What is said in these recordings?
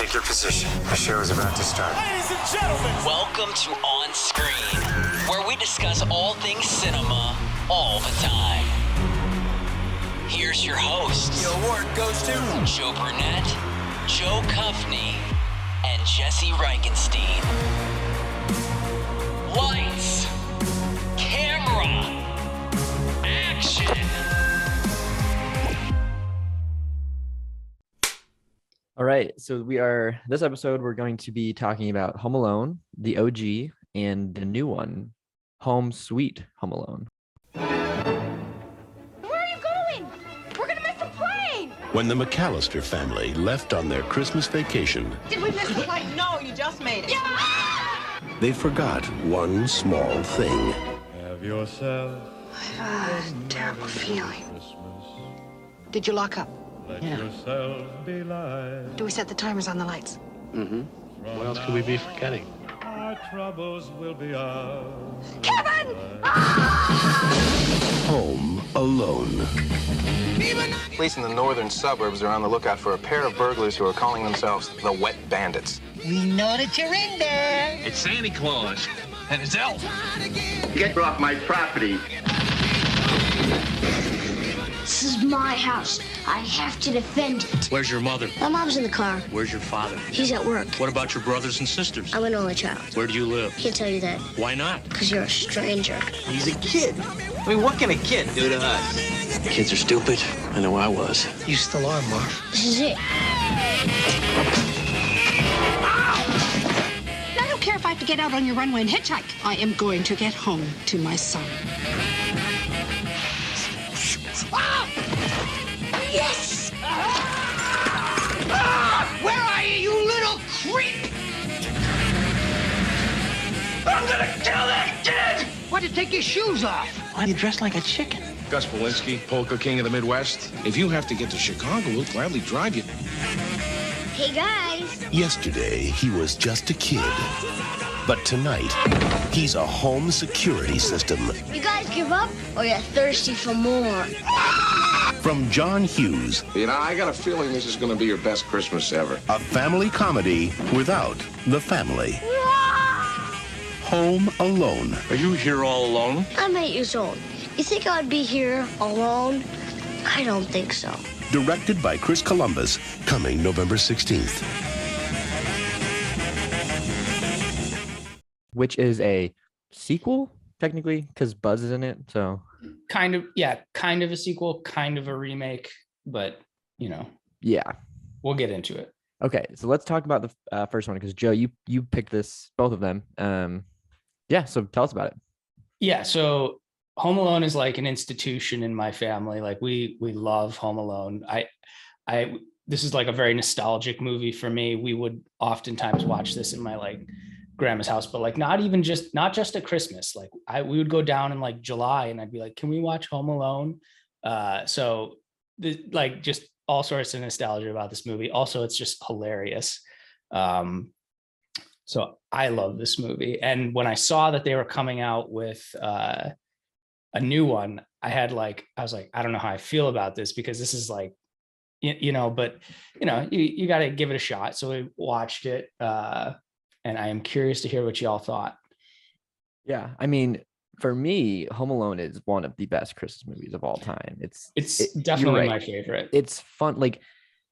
Take your position. The show is about to start. Ladies and gentlemen, welcome to On Screen, where we discuss all things cinema all the time. Here's your hosts. the award goes to Joe Brunett, Joe Cuffney, and Jesse Reichenstein. Lights, camera, action. All right, so this episode, we're going to be talking about Home Alone, the OG, and the new one, Home Sweet Home Alone. Where are you going? We're gonna miss the plane! When the McAllister family left on their Christmas vacation, Did we miss the plane? No, you just made it. Yeah! they forgot one small thing. Have yourself I've a terrible feeling. Did you lock up? let yourself be light. Do we set the timers on the lights? What else could we be forgetting? Our troubles will be ours. Kevin! Home Alone. Police in the northern suburbs are on the lookout for a pair of burglars who are calling themselves the Wet Bandits. We know that you're in there. It's Santa Claus and his elf. Get off my property. This is my house. I have to defend it. Where's your mother? My mom's in the car. Where's your father? He's at work. What about your brothers and sisters? I'm an only child. Where do you live? Can't tell you that, Why not? because you're a stranger. He's a kid. I mean, what can a kid do to us? Kids are stupid. I know I was. You still are, Marv. This is it. I don't care if I have to get out on your runway and hitchhike. I am going to get home to my son. Yes! Where are you, you little creep? I'm gonna kill that kid! Why'd you take your shoes off? Why are you dressed like a chicken? Gus Polinski, Polka King of the Midwest. If you have to get to Chicago, we'll gladly drive you. Hey, guys. Yesterday, he was just a kid. But tonight, he's a home security system. You guys give up, or you're thirsty for more? From John Hughes, You know, I got a feeling this is going to be your best Christmas ever. a family comedy without the family. Home Alone. Are you here all alone? I'm 8 years old. You think I'd be here alone? I don't think so. Directed by Chris Columbus, coming November 16th. Which is a sequel, technically, because Buzz is in it, so... kind of a sequel, kind of a remake, but Yeah. we'll get into it. Okay, so let's talk about the first one, because Joe, you picked both of them. So tell us about it. Yeah, so Home Alone is like an institution in my family. Like we love Home Alone. This is like a very nostalgic movie for me. We would oftentimes watch this in my grandma's house, but not just at Christmas. We would go down in July and I'd be like, can we watch Home Alone? So just all sorts of nostalgia about this movie. Also, it's just hilarious. So I love this movie. And when I saw that they were coming out with a new one, I was like, I don't know how I feel about this, because this is you got to give it a shot. So we watched it. And I am curious to hear what y'all thought. Yeah, I mean, for me, Home Alone is one of the best Christmas movies of all time. It's definitely my favorite. It's fun.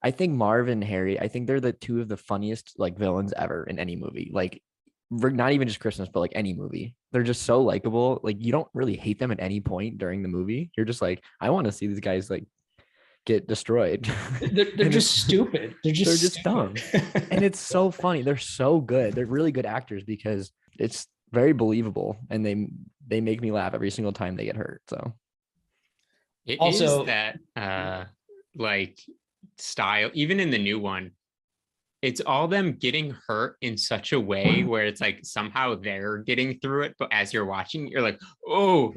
I think Marv and Harry, I think they're the two of the funniest villains ever in any movie. Not even just Christmas, but any movie. They're just so likable. You don't really hate them at any point during the movie. You're just I want to see these guys get destroyed. They're just stupid. They're just dumb. And it's so funny. They're so good. They're really good actors, because it's very believable, and they make me laugh every single time they get hurt. So it also is that style, even in the new one, it's all them getting hurt in such a way where it's somehow they're getting through it, but as you're watching, you're like, oh,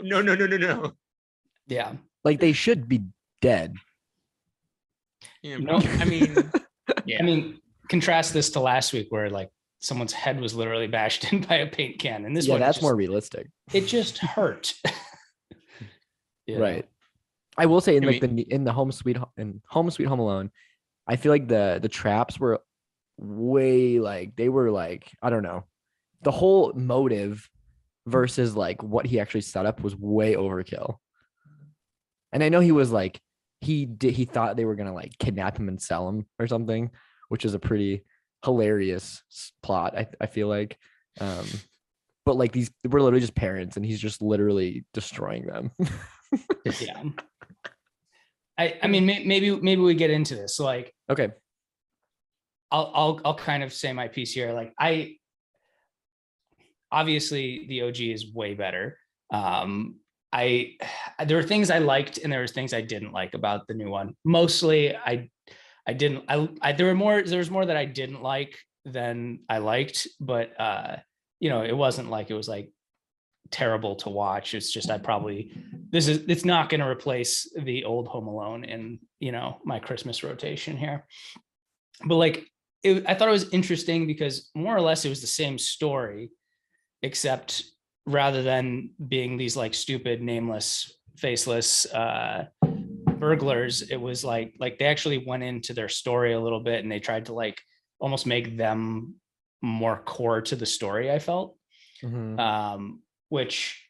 no. Yeah. They should be dead. I mean, yeah. I mean, contrast this to last week where someone's head was literally bashed in by a paint can. And this one, that's more realistic. It just hurt. Right. I will say in the Home Sweet Home Alone, I feel like the traps were way like they were like, I don't know, the whole motive versus like what he actually set up was way overkill. And I know he was like he thought they were gonna like kidnap him and sell him or something, which is a pretty hilarious plot. I feel like, but like these were literally just parents, and he's just literally destroying them. Yeah. I mean, maybe we get into this. Like, okay, I'll kind of say my piece here. Like, obviously the OG is way better. There were things I liked and there was things I didn't like about the new one. Mostly there was more that I didn't like than I liked, but it wasn't like it was like terrible to watch. It's just it's not going to replace the old Home Alone in my Christmas rotation here. But like I thought it was interesting because more or less it was the same story, except rather than being these like stupid, nameless, faceless burglars, it was like they actually went into their story a little bit and they tried to like almost make them more core to the story, I felt. Mm-hmm. Which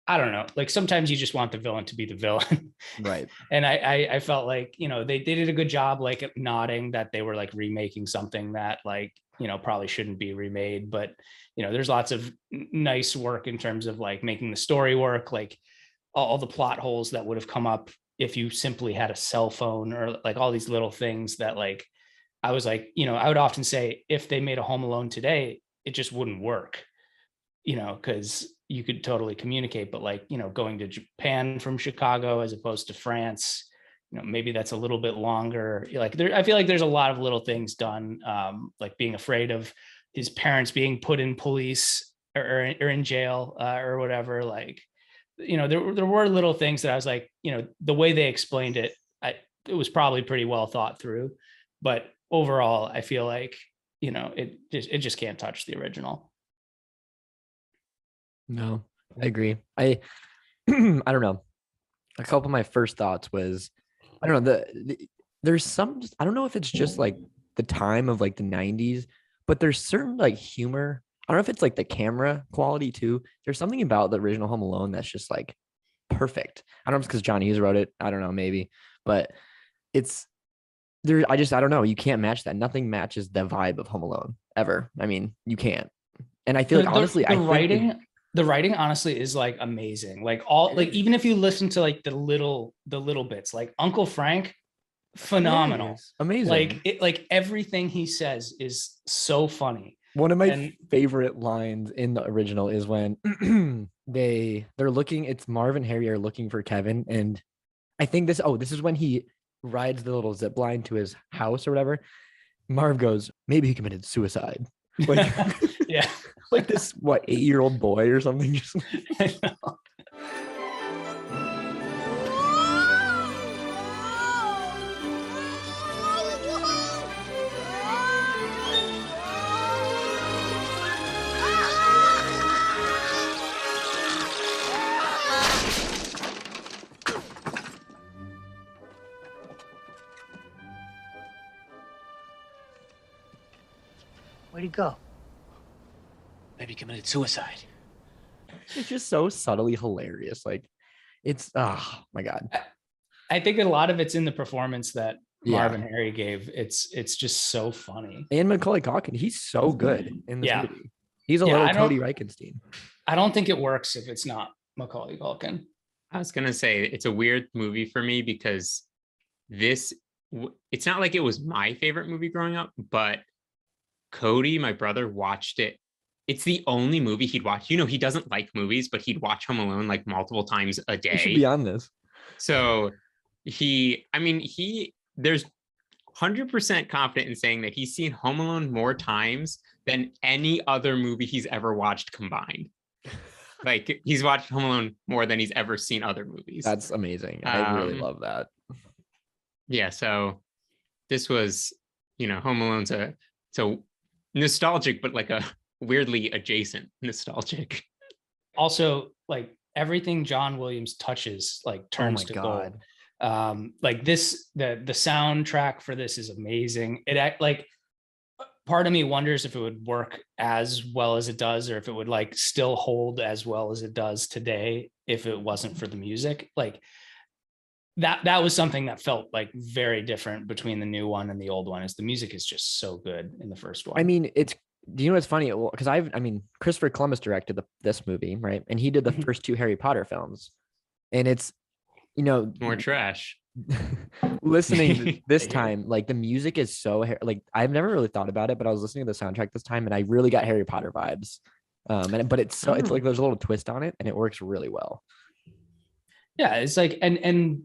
I don't know, like sometimes you just want the villain to be the villain. Right. And I felt like, they did a good job like nodding that they were like remaking something that like, probably shouldn't be remade, but there's lots of nice work in terms of like making the story work, like all the plot holes that would have come up if you simply had a cell phone, or like all these little things that like, I was like, I would often say if they made a Home Alone today, it just wouldn't work, because you could totally communicate, but like, going to Japan from Chicago as opposed to France, maybe that's a little bit longer. Like I feel like there's a lot of little things done, like being afraid of his parents being put in police or in jail or whatever. Like, there were little things that I was like, the way they explained it, it was probably pretty well thought through, but overall, I feel like, it just can't touch the original. No, I agree. I don't know. A couple of my first thoughts was, I don't know, there's some, I don't know if it's just like the time of like the 90s, but there's certain like humor. I don't know if it's like the camera quality too. There's something about the original Home Alone that's just like perfect. I don't know if it's because John Hughes wrote it. I don't know, maybe, but it's there. I don't know. You can't match that. Nothing matches the vibe of Home Alone ever. I mean, you can't. And I feel like honestly, the writing honestly is like amazing. Like even if you listen to like the little bits, like Uncle Frank, phenomenal, amazing. Like everything he says is so funny. One of my favorite lines in the original is when they're looking. It's Marv and Harry are looking for Kevin, and I think this is when he rides the little zip line to his house or whatever. Marv goes, maybe he committed suicide. Like, yeah. Like this, 8-year-old boy or something? I know. Where'd he go? Maybe committed suicide. It's just so subtly hilarious. Like, it's oh my god. I think a lot of it's in the performance that Marv and Harry gave. It's just so funny. And Macaulay Culkin, he's so good in this movie. He's a little Cody Reichenstein. I don't think it works if it's not Macaulay Culkin. I was gonna say it's a weird movie for me because it's not like it was my favorite movie growing up, but Cody, my brother, watched it. It's the only movie he'd watch. He doesn't like movies, but he'd watch Home Alone like multiple times a day. He should be on this. So there's 100% confident in saying that he's seen Home Alone more times than any other movie he's ever watched combined. Like, he's watched Home Alone more than he's ever seen other movies. That's amazing. I really love that. Yeah. So this was, Home Alone's so nostalgic, but like a weirdly adjacent nostalgic. Also, like everything John Williams touches like turns to gold. Like this, the soundtrack for this is amazing. Like part of me wonders if it would work as well as it does, or if it would like still hold as well as it does today if it wasn't for the music. Like that was something that felt like very different between the new one and the old one, is the music is just so good in the first one. I mean, do you know what's funny? Because Christopher Columbus directed this movie, right? And he did the first 2 Harry Potter films. And it's, more trash. Listening this time, like the music is so like I've never really thought about it, but I was listening to the soundtrack this time and I really got Harry Potter vibes. But it's like there's a little twist on it and it works really well. Yeah, it's like and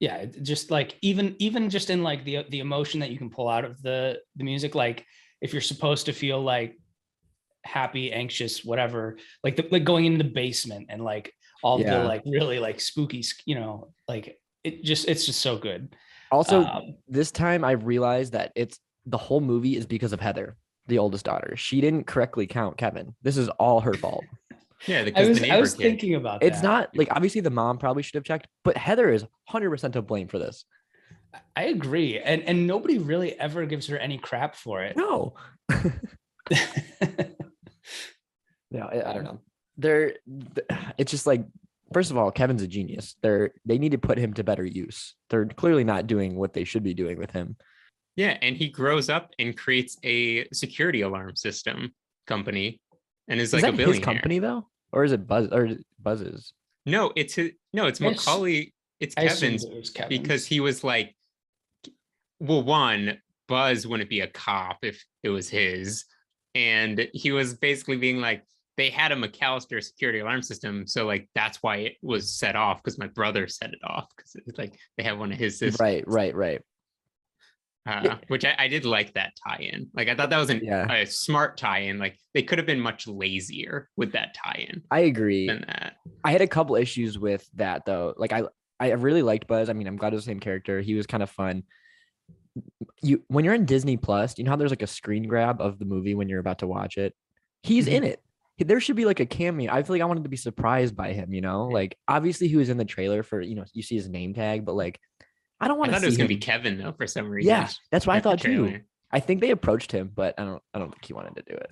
yeah, just like even just in like the emotion that you can pull out of the music, like if you're supposed to feel like happy, anxious, whatever, like going into the basement and like all the like really like spooky, like it's just so good. Also, this time I realized that the whole movie is because of Heather, the oldest daughter. She didn't correctly count Kevin. This is all her fault. Yeah, because I was thinking about that. It's not like, obviously the mom probably should have checked, but Heather is 100% to blame for this. I agree. And nobody really ever gives her any crap for it. No. Yeah, I don't know. It's just like, first of all, Kevin's a genius. They need to put him to better use. They're clearly not doing what they should be doing with him. Yeah, and he grows up and creates a security alarm system company. And is like a billionaire. His company though, or is it Buzz's? No, it's Macaulay. It's Kevin's, because he was like, well, one, Buzz wouldn't be a cop if it was his, and he was basically being like, they had a McAllister security alarm system, so like that's why it was set off, because my brother set it off because it's like they have one of his systems. Right. Which I did like that tie-in. Like I thought that was a smart tie-in. Like they could have been much lazier with that tie-in. I agree. Than that. I had a couple issues with that though. Like I really liked Buzz. I mean, I'm glad it was the same character. He was kind of fun. When you're in Disney Plus, you know how there's like a screen grab of the movie when you're about to watch it? He's in it. There should be like a cameo. I feel like I wanted to be surprised by him, Like obviously he was in the trailer for, you see his name tag, but like I don't want to see it was going to him. be Kevin though, for some reason. Yeah, that's what I thought too. I think they approached him, but I don't think he wanted to do it.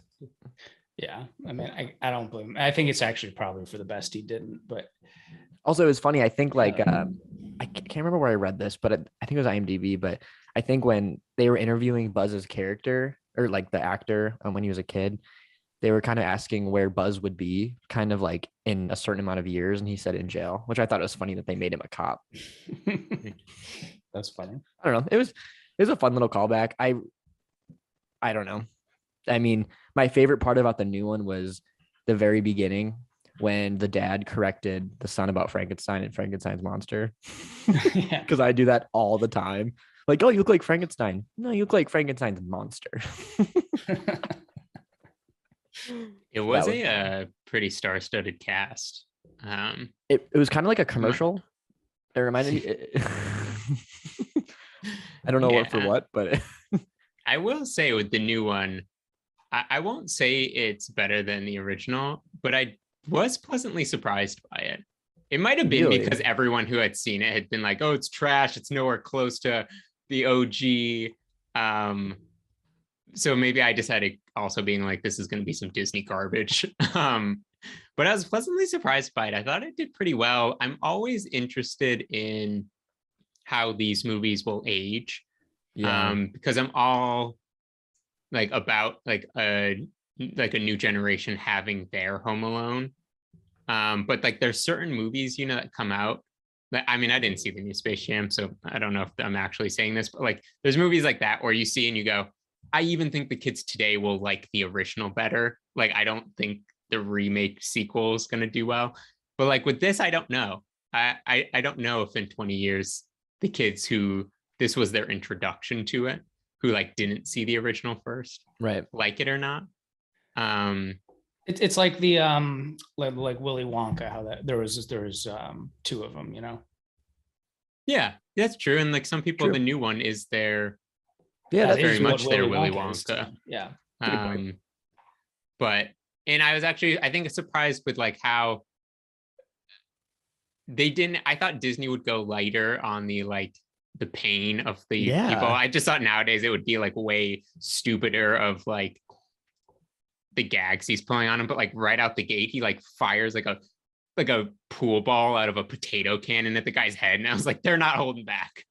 Yeah, I mean, I don't blame him. I think it's actually probably for the best he didn't. But also, it was funny. I think like I can't remember where I read this, but I think it was IMDb. But I think when they were interviewing Buzz's character, or like the actor, when he was a kid, they were kind of asking where Buzz would be kind of like in a certain amount of years. And he said in jail, which I thought it was funny that they made him a cop. That's funny. I don't know. It was a fun little callback. I don't know. I mean, my favorite part about the new one was the very beginning when the dad corrected the son about Frankenstein and Frankenstein's monster. Because I do that all the time. Like, oh, you look like Frankenstein. No, you look like Frankenstein's monster. It was a pretty star-studded cast. It was kind of like a commercial. It reminded me. I don't know what for what, but I will say with the new one, I won't say it's better than the original, but I was pleasantly surprised by it. It might have been because everyone who had seen it had been like, "Oh, it's trash. It's nowhere close to the OG." So maybe I just had it also being like, this is going to be some Disney garbage. But I was pleasantly surprised by it. I thought it did pretty well. I'm always interested in how these movies will age. Because I'm all like about like a new generation having their Home Alone. But like there's certain movies, that come out. I mean, I didn't see the new Space Jam, so I don't know if I'm actually saying this, but like there's movies like that where you see and you go, I even think the kids today will like the original better. Like, I don't think the remake sequel is going to do well. But like with this, I don't know. I don't know if in 20 years, the kids who this was their introduction to it, who like didn't see the original first, right, like it or not. It's like the like Willy Wonka, how that there was two of them, Yeah, that's true. And like some people, the new one is their that's very much their Willy Wonka. Yeah. But and I was actually I think surprised with like how they didn't. I thought Disney would go lighter on the the pain of the Yeah. people. I just thought nowadays it would be like way stupider of like the gags he's pulling on him, but like right out the gate, he like fires like a pool ball out of a potato cannon at the guy's head, and I was like, they're not holding back.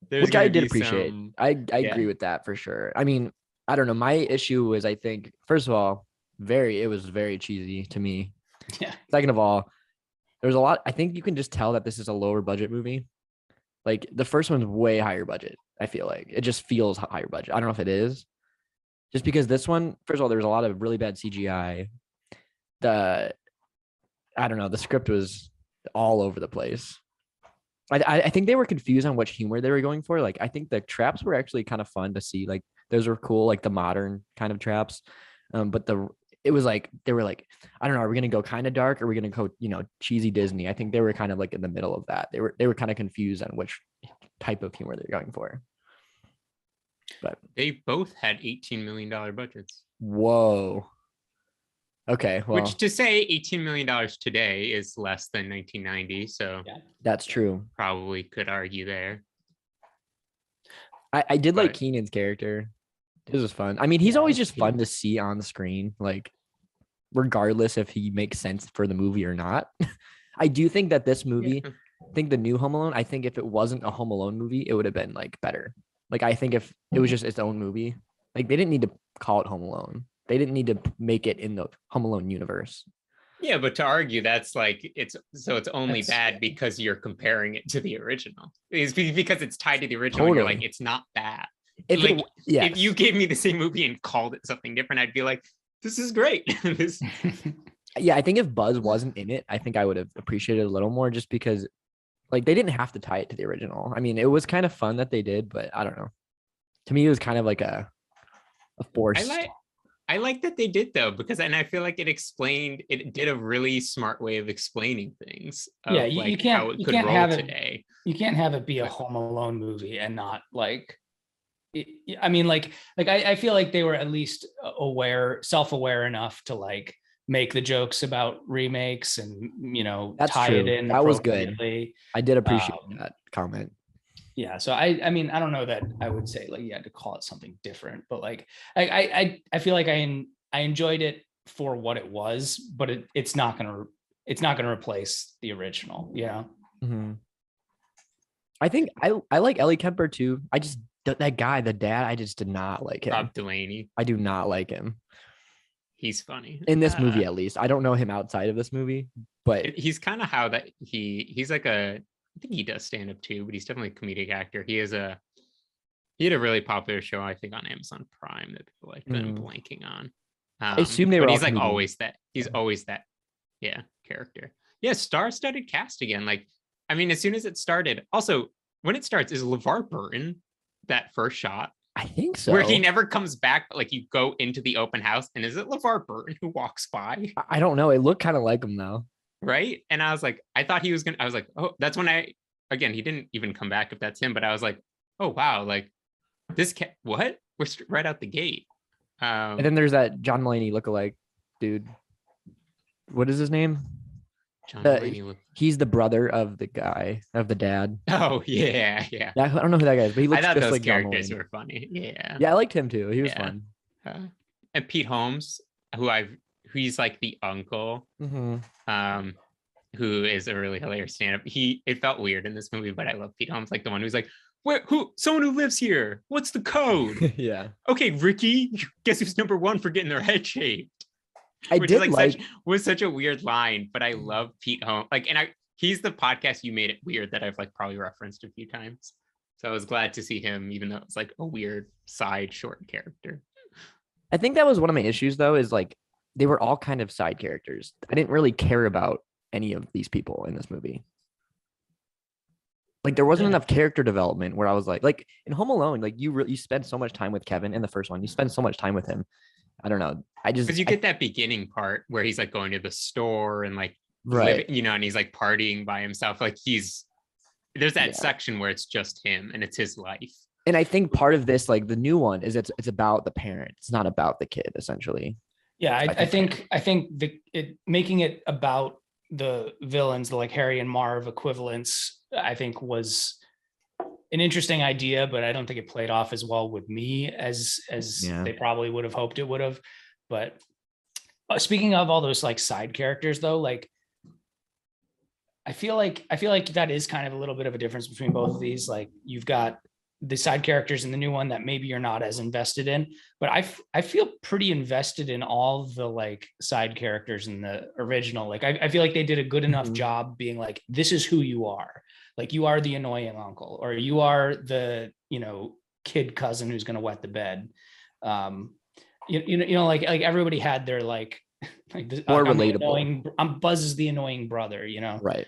Which I did appreciate. I agree with that for sure. I mean, I don't know. My issue was, I think, first of all, it was very cheesy to me. Yeah. Second of all, there's a lot. I think you can just tell that this is a lower budget movie. Like the first one's way higher budget. I feel like it just feels higher budget. I don't know if it is, just because this one, first of all, there's a lot of really bad CGI. I don't know. The script was all over the place. I think they were confused on which humor they were going for. Like, I think the traps were actually kind of fun to see. Like, those were cool, like the modern kind of traps. But it was like, they were like, I don't know, are we going to go kind of dark? Or are we going to go, cheesy Disney? I think they were kind of like in the middle of that. They were kind of confused on which type of humor they're going for. But they both had $18 million budgets. Whoa. Okay, well, which to say $18 million today is less than 1990. So yeah, that's true. Probably could argue there. I did like Keenan's character. This was fun. I mean, he's always just fun to see on the screen, like regardless if he makes sense for the movie or not. I do think that this movie, I think the new Home Alone, I think if it wasn't a Home Alone movie, it would have been like better. Like, I think if it was just its own movie, like they didn't need to call it Home Alone. They didn't need to make it in the Home Alone universe. Yeah, but to argue that's like it's only bad because you're comparing it to the original. It's because it's tied to the original. Totally. You're like, it's not bad. If you gave me the same movie and called it something different, I'd be like, this is great. Yeah, I think if Buzz wasn't in it, I think I would have appreciated it a little more, just because like they didn't have to tie it to the original. I mean, it was kind of fun that they did, but I don't know. To me, it was kind of like a forced. I like that they did though, because I feel like it did a really smart way of explaining things. Yeah, you can't how it you could can't roll have today. You can't have it be a Home Alone movie and not like. I mean, I feel like they were at least self-aware enough to like make the jokes about remakes and That's tie true. it in. That was good. I did appreciate that comment. Yeah, so I mean, I don't know that I would say like you had to call it something different, but like I feel like I enjoyed it for what it was, but it's not gonna replace the original, Mm-hmm. I think I like Ellie Kemper too. I just, that guy, the dad, I just did not like him. Rob Delaney. I do not like him. He's funny in this movie, at least. I don't know him outside of this movie, but he's kind of how that he's like I think he does stand up too, but he's definitely a comedic actor. He had a really popular show, I think, on Amazon Prime that people like, that I'm blanking on. I assume they were. But he's all like comedians. always that, character. Yeah, star-studded cast again. Like, I mean, as soon as it started, also when it starts, is LeVar Burton that first shot? I think so. Where he never comes back, but like you go into the open house, and is it LeVar Burton who walks by? I don't know. It looked kind of like him though. Right. And I was like, I was like, oh, that's when he didn't even come back if that's him, but I was like, oh, wow. Like this what? We're right out the gate. And then there's that John Mulaney lookalike dude. What is his name? John Mulaney. He's the brother of the guy, of the dad. Oh, yeah. I don't know who that guy is, but he looks I thought just those like characters John Mulaney. were funny. Yeah. Yeah, I liked him too. He was fun. And Pete Holmes, he's like the uncle, who is a really hilarious stand-up. It felt weird in this movie, but I love Pete Holmes, like the one who's like, someone who lives here. What's the code? Yeah. Okay, Ricky, guess who's number one for getting their head shaved? Was such a weird line, but I love Pete Holmes. Like, and he's the podcast You Made It Weird that I've like probably referenced a few times. So I was glad to see him, even though it was like a weird side short character. I think that was one of my issues though, is like they were all kind of side characters. I didn't really care about any of these people in this movie. Like there wasn't enough character development where I was like in Home Alone, like you spend so much time with Kevin in the first one. You spend so much time with him. I don't know. Because you get that beginning part where he's like going to the store and like, right, and he's like partying by himself. Like there's that section where it's just him and it's his life. And I think part of this, like the new one, is it's about the parent. It's not about the kid, essentially. Yeah, I think making it about the villains, the like Harry and Marv equivalents, I think was an interesting idea, but I don't think it played off as well with me as they probably would have hoped it would have. But speaking of all those like side characters though, like I feel like that is kind of a little bit of a difference between both of these. Like you've got the side characters in the new one that maybe you're not as invested in, but I feel pretty invested in all the like side characters in the original. Like I feel like they did a good enough job being like, this is who you are. Like you are the annoying uncle, or you are the, you know, kid cousin who's going to wet the bed. Like everybody had their like more relatable. I'm Buzz's the annoying brother, you know? Right.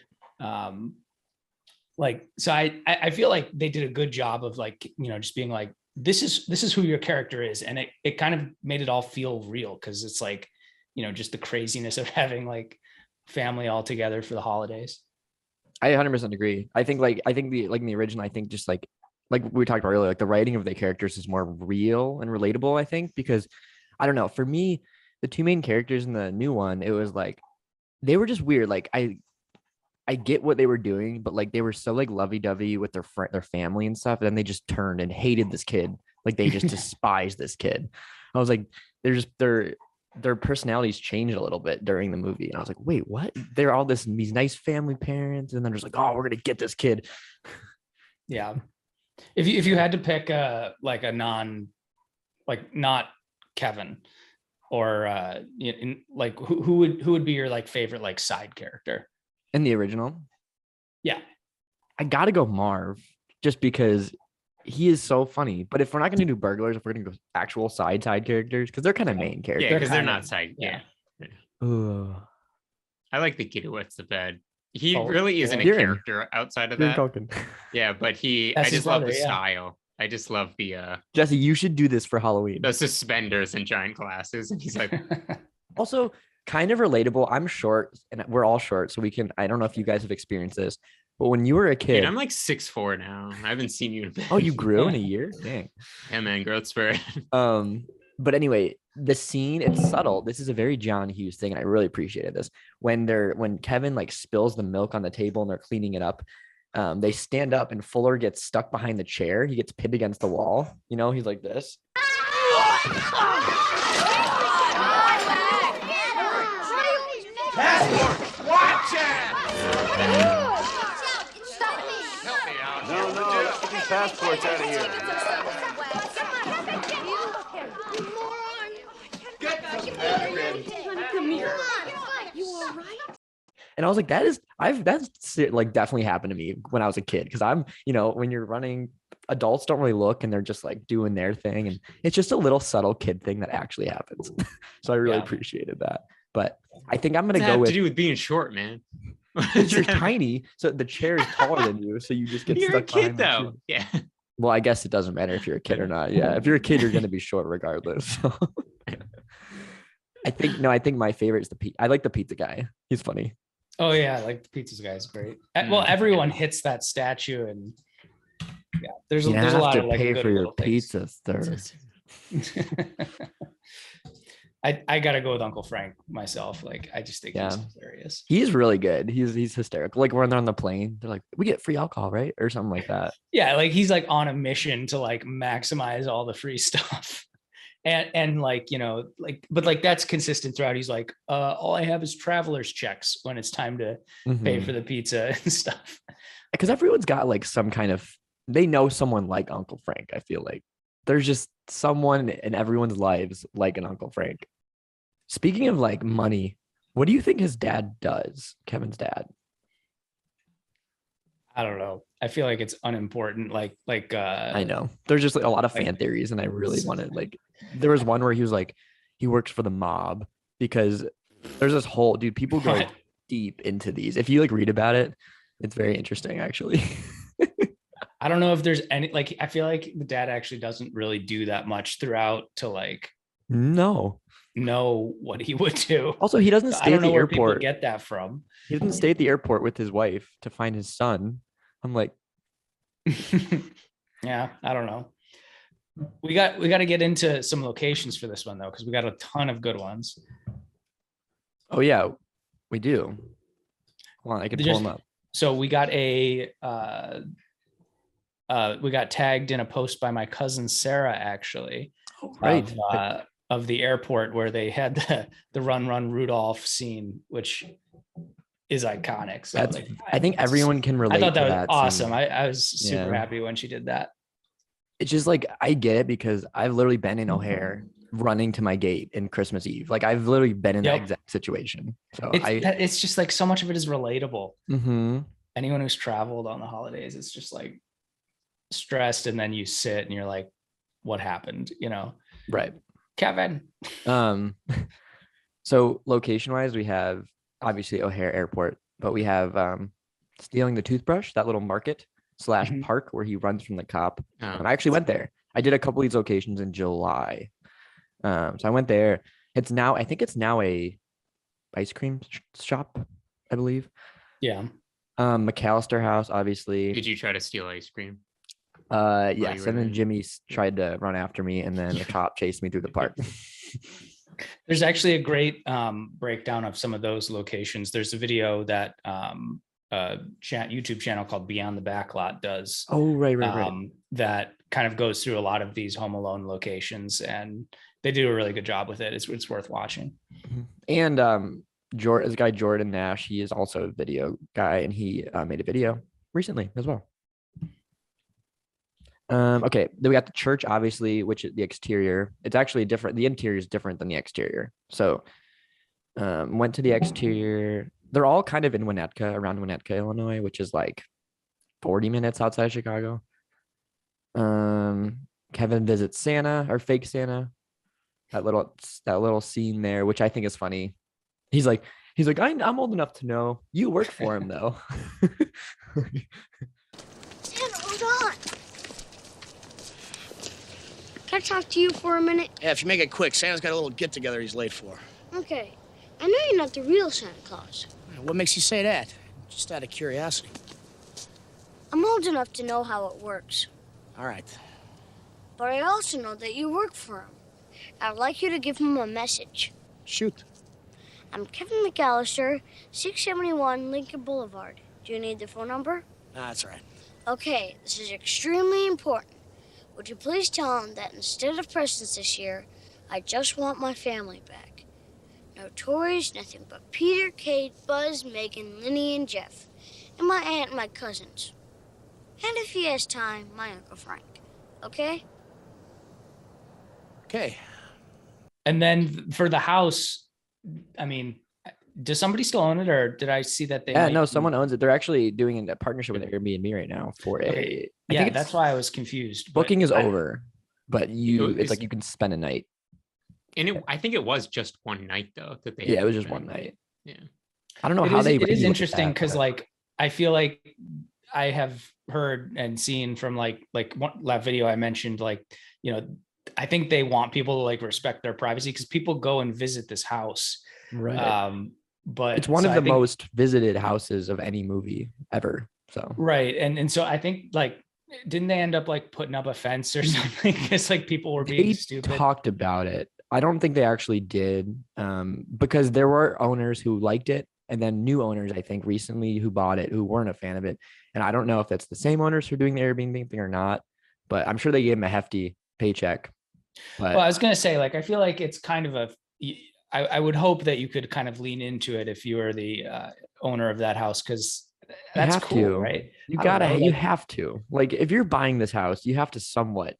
Like, so I feel like they did a good job of like, you know, just being like, this is who your character is. And it kind of made it all feel real. Cause it's like, you know, just the craziness of having like family all together for the holidays. I 100% agree. I think in the original, I think just like we talked about earlier, like the writing of the characters is more real and relatable, I think, because I don't know, for me, the two main characters in the new one, it was like, they were just weird. Like I get what they were doing, but like they were so like lovey-dovey with their family and stuff. And then they just turned and hated this kid. Like they just despised this kid. I was like, their personalities changed a little bit during the movie. And I was like, wait, what? They're all these nice family parents. And then there's like, oh, we're going to get this kid. Yeah. If you had to pick not Kevin or like who would be your like favorite like side character in the original? Yeah, I gotta go Marv, just because he is so funny. But if we're not gonna do burglars, if we're gonna go actual side characters, because they're kind of main characters. Yeah, because they're not side. Yeah. Ugh. I like the kid who wets the bed. He really isn't a character outside of that. Yeah, but I just love the style. I just love the Jesse, you should do this for Halloween. The suspenders and giant glasses. And he's like also kind of relatable. I'm short and we're all short, so I don't know if you guys have experienced this, but when you were a kid. Dude, I'm like 6'4" now. I haven't seen you in a bit. Oh, you grew in a year? Dang. Yeah, man, growth spurt. But anyway, the scene, it's subtle. This is a very John Hughes thing, and I really appreciated this. When Kevin like spills the milk on the table and they're cleaning it up, they stand up and Fuller gets stuck behind the chair. He gets pinned against the wall. You know, he's like this. Watch it! Help me out. No, let's get these passports out of here. Come here. You all right? And I was like, that's like definitely happened to me when I was a kid. Because I'm, you know, when you're running, adults don't really look and they're just like doing their thing. And it's just a little subtle kid thing that actually happens. So I really appreciated that. But I think I'm going to go with. To do with being short, man. You're tiny. So the chair is taller than you. So you just get you're stuck a kid though. Yeah. Well, I guess it doesn't matter if you're a kid or not. Yeah. If you're a kid, you're going to be short regardless. So. I think my favorite is I like the pizza guy. He's funny. Oh yeah, like the pizza guy is great. Well, everyone hits that statue, and yeah, there's a lot of like pay good for your things. pizza, sir. I gotta go with Uncle Frank myself. Like I just think he's hilarious. He's really good. He's hysterical. Like when they're on the plane, they're like, "We get free alcohol, right?" Or something like that. Yeah, like he's like on a mission to like maximize all the free stuff. And like, you know, like, but like that's consistent throughout. He's like, all I have is traveler's checks when it's time to pay for the pizza and stuff. Because everyone's got like some kind of, they know someone like Uncle Frank. I feel like there's just someone in everyone's lives like an Uncle Frank. Speaking of like money, what do you think his dad does? Kevin's dad? I don't know. I feel like it's unimportant. I know there's just like a lot of fan theories, and I really wanted there was one where he was like, he works for the mob, because there's this whole people go deep into these. If you like read about it, it's very interesting actually. I don't know if there's any, like, I feel like the dad actually doesn't really do that much throughout to like know what he would do. Also, he doesn't stay at the airport. Where people get that from. He doesn't stay at the airport with his wife to find his son. I'm like, yeah, I don't know. We got to get into some locations for this one though, because we got a ton of good ones. Oh yeah, we do. Hold on, I can pull them up. So we got we got tagged in a post by my cousin Sarah, actually, Right. of the airport where they had the Run Run Rudolph scene, which is iconic. So That's, I think everyone can relate. I thought that to was that awesome. scene. I was super happy when she did that. It's just like, I get it because I've literally been in O'Hare running to my gate in Christmas Eve. Like I've literally been in that exact situation. So it's just like so much of it is relatable. Mm-hmm. Anyone who's traveled on the holidays, it's just like stressed, and then you sit and you're like, what happened? You know? Right. Kevin. So location wise, we have obviously O'Hare Airport, but we have Stealing the Toothbrush, that little market / park where he runs from the cop. And I actually went there. I did a couple of these locations in July. So I went there. It's now, I think it's now a ice cream shop, I believe. Yeah. McAllister House, obviously. Did you try to steal ice cream? Yes. And then Jimmy tried to run after me, and then the cop chased me through the park. There's actually a great breakdown of some of those locations. There's a video that YouTube channel called Beyond the Backlot does. Oh, right. That kind of goes through a lot of these Home Alone locations, and they do a really good job with it. It's worth watching. And this guy Jordan Nash, he is also a video guy, and he made a video recently as well. Okay, then we got the church, obviously, which is the exterior. It's actually different. The interior is different than the exterior. So went to the exterior. They're all kind of in Winnetka, around Winnetka, Illinois, which is like 40 minutes outside Chicago. Kevin visits Santa, or fake Santa. That little scene there, which I think is funny. He's like, I'm old enough to know you work for him though. Santa, hold on. Can I talk to you for a minute? Yeah, if you make it quick, Santa's got a little get-together he's late for. Okay. I know you're not the real Santa Claus. What makes you say that? Just out of curiosity. I'm old enough to know how it works. All right. But I also know that you work for him. I'd like you to give him a message. Shoot. I'm Kevin McAllister, 671 Lincoln Boulevard. Do you need the phone number? That's right. Okay, this is extremely important. Would you please tell him that instead of presents this year, I just want my family back. No toys, nothing but Peter, Kate, Buzz, Megan, Linny, and Jeff. And my aunt and my cousins. And if he has time, my Uncle Frank. Okay? Okay. And then for the house, I mean, does somebody still own it, or did I see that they? Yeah, no, someone owns it. They're actually doing a partnership with Airbnb right now for a. Yeah, that's why I was confused. Booking is over, but it's like you can spend a night. And I think it was just one night though that they. Yeah, it was just one night. Yeah. I don't know how they. It is interesting because like I feel like I have heard and seen from like that video I mentioned, like, you know, I think they want people to like respect their privacy because people go and visit this house. Right. But it's one of the most visited houses of any movie ever. So right. And so I think like, didn't they end up like putting up a fence or something? Because like people were being stupid. Talked about it. I don't think they actually did, because there were owners who liked it, and then new owners, I think, recently who bought it who weren't a fan of it. And I don't know if that's the same owners who are doing the Airbnb thing or not, but I'm sure they gave him a hefty paycheck. But well, I was gonna say, like, I feel like it's kind of I would hope that you could kind of lean into it if you were the owner of that house, because that's cool, right? You have to, like, if you're buying this house, you have to somewhat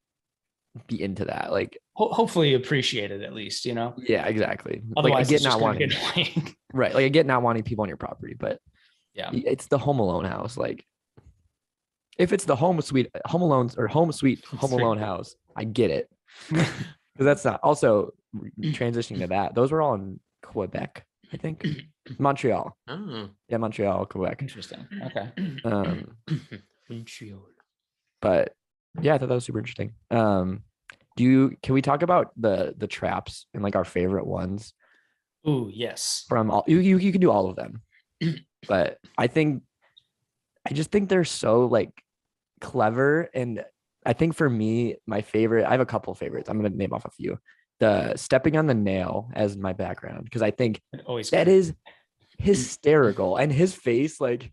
be into that, like hopefully appreciate it at least, you know? Yeah, exactly. Otherwise, like, I get not wanting right, like I get not wanting people on your property, but yeah, it's the Home Alone house. Like, if it's the Home Sweet Home Alone house, I get it. Because that's not also transitioning to that. Those were all in Quebec, I think. Montreal. Oh. Yeah, Montreal, Quebec. Interesting. Okay. Montreal. But yeah, I thought that was super interesting. Can we talk about the traps and like our favorite ones? Ooh, yes. From all you can do all of them. But I just think they're so like clever, and I think for me, my favorite, I have a couple of favorites. I'm going to name off a few. The stepping on the nail as my background, because I think hysterical. And his face, like,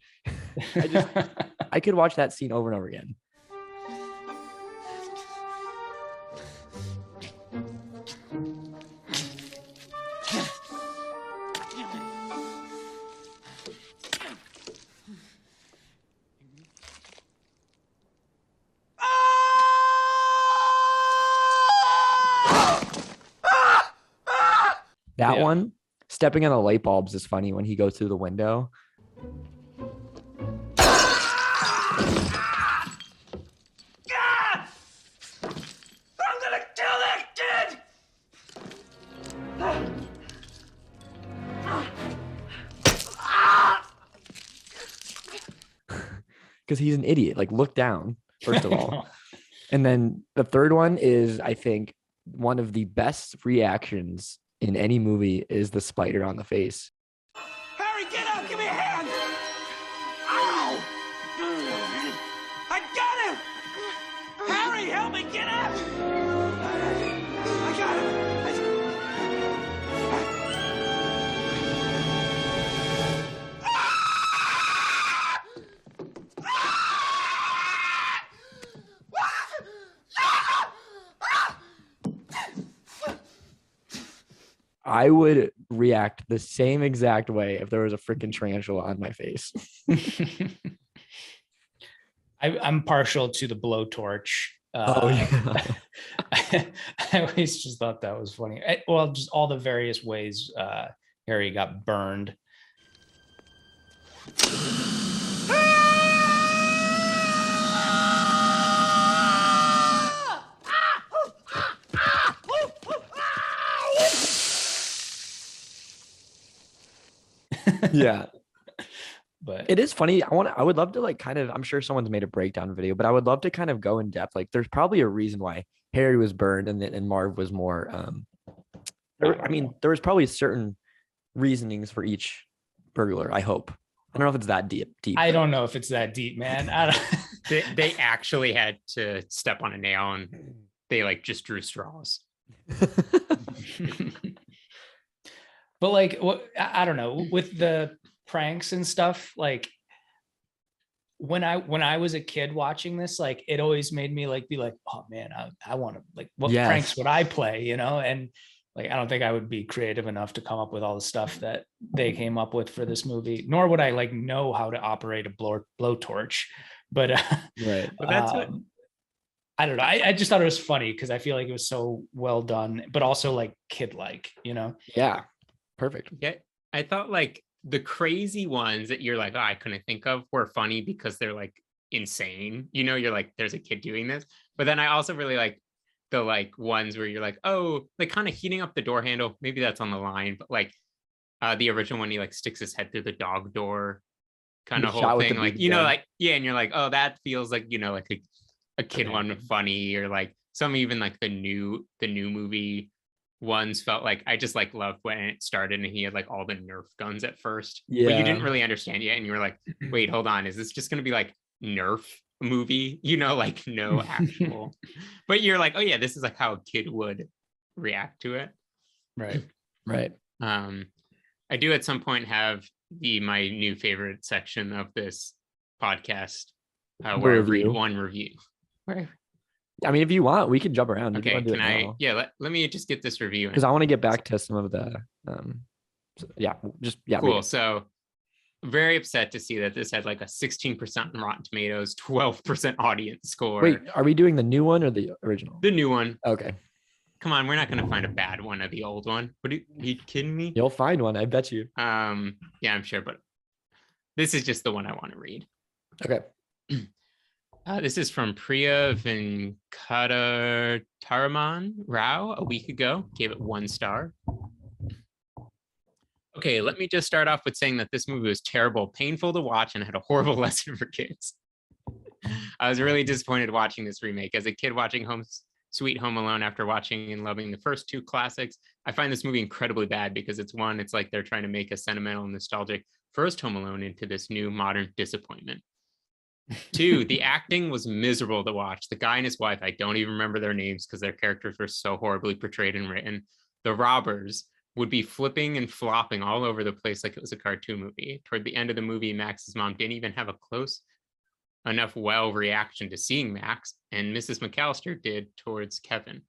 I could watch that scene over and over again. That one, stepping on the light bulbs is funny when he goes through the window. I'm gonna kill that kid! Because he's an idiot. Like, look down, first of all. And then the third one is, I think, one of the best reactions in any movie is the spider on the face. Harry, get up! Give me a hand! Ow! I got him! Harry, help me get up! I got him! I would react the same exact way if there was a freaking tarantula on my face. I'm partial to the blowtorch. Yeah. I always just thought that was funny. Well, just all the various ways Harry got burned. Yeah. But it is funny. I would love to, like, kind of, I'm sure someone's made a breakdown video, but I would love to kind of go in depth. Like, there's probably a reason why Harry was burned and Marv was more there was probably certain reasonings for each burglar, I hope. I don't know if it's that deep. I don't know if it's that deep, man. I don't... they actually had to step on a nail and they like just drew straws. But like, I don't know, with the pranks and stuff, like when I was a kid watching this, like it always made me like be like, oh man, I want to, like, what pranks would I play, you know? And like, I don't think I would be creative enough to come up with all the stuff that they came up with for this movie, nor would I like know how to operate a blowtorch. But right. But that's I don't know. I just thought it was funny because I feel like it was so well done, but also like kid-like, you know? Yeah. Perfect. Yeah. I thought like the crazy ones that you're like, oh, I couldn't think of were funny because they're like insane. You know, you're like, there's a kid doing this. But then I also really like the like ones where you're like, oh, like kind of heating up the door handle. Maybe that's on the line, but like the original one, he like sticks his head through the dog door kind of whole thing. Like, you know, like, yeah. And you're like, oh, that feels like, you know, like a kid one funny, or like some even like the new movie ones felt like I just like loved when it started and he had like all the Nerf guns at first. Yeah. But you didn't really understand yet. And you were like, wait, hold on. Is this just going to be like Nerf movie? You know, like no actual, but you're like, oh yeah, this is like how a kid would react to it. Right. Right. I do at some point have my new favorite section of this podcast where I read one review. Where I mean, if you want, we can jump around. Okay, can I? Yeah, let me just get this review. Because I want to get back to some of the, Cool. So, very upset to see that this had like a 16% on Rotten Tomatoes, 12% audience score. Wait, are we doing the new one or the original? The new one. Okay. Come on, we're not going to find a bad one of the old one. Are you kidding me? You'll find one, I bet you. Yeah, I'm sure, but this is just the one I want to read. Okay. This is from Priya Venkataraman Rao a week ago. Gave it 1 star. Okay, let me just start off with saying that this movie was terrible, painful to watch, and had a horrible lesson for kids. I was really disappointed watching this remake. As a kid watching Sweet Home Alone after watching and loving the first 2 classics, I find this movie incredibly bad because it's like they're trying to make a sentimental and nostalgic first Home Alone into this new modern disappointment. 2, the acting was miserable to watch. The guy and his wife, I don't even remember their names because their characters were so horribly portrayed and written. The robbers would be flipping and flopping all over the place like it was a cartoon movie. Toward the end of the movie, Max's mom didn't even have a close enough reaction to seeing Max, and Mrs. McAllister did towards Kevin.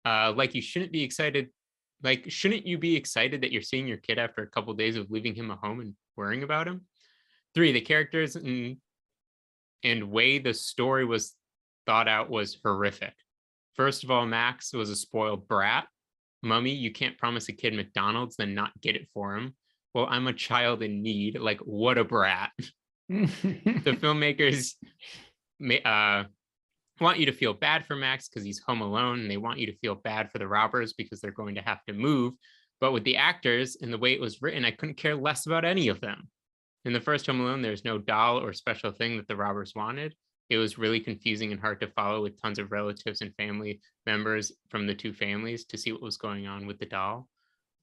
Shouldn't you be excited that you're seeing your kid after a couple of days of leaving him at home and worrying about him? 3, the characters and way the story was thought out was horrific. First of all, Max was a spoiled brat. Mummy, you can't promise a kid McDonald's, then not get it for him. Well, I'm a child in need. Like, what a brat. The filmmakers want you to feel bad for Max because he's home alone, and they want you to feel bad for the robbers because they're going to have to move. But with the actors and the way it was written, I couldn't care less about any of them. In the first Home Alone, there's no doll or special thing that the robbers wanted. It was really confusing and hard to follow, with tons of relatives and family members from the two families to see what was going on with the doll.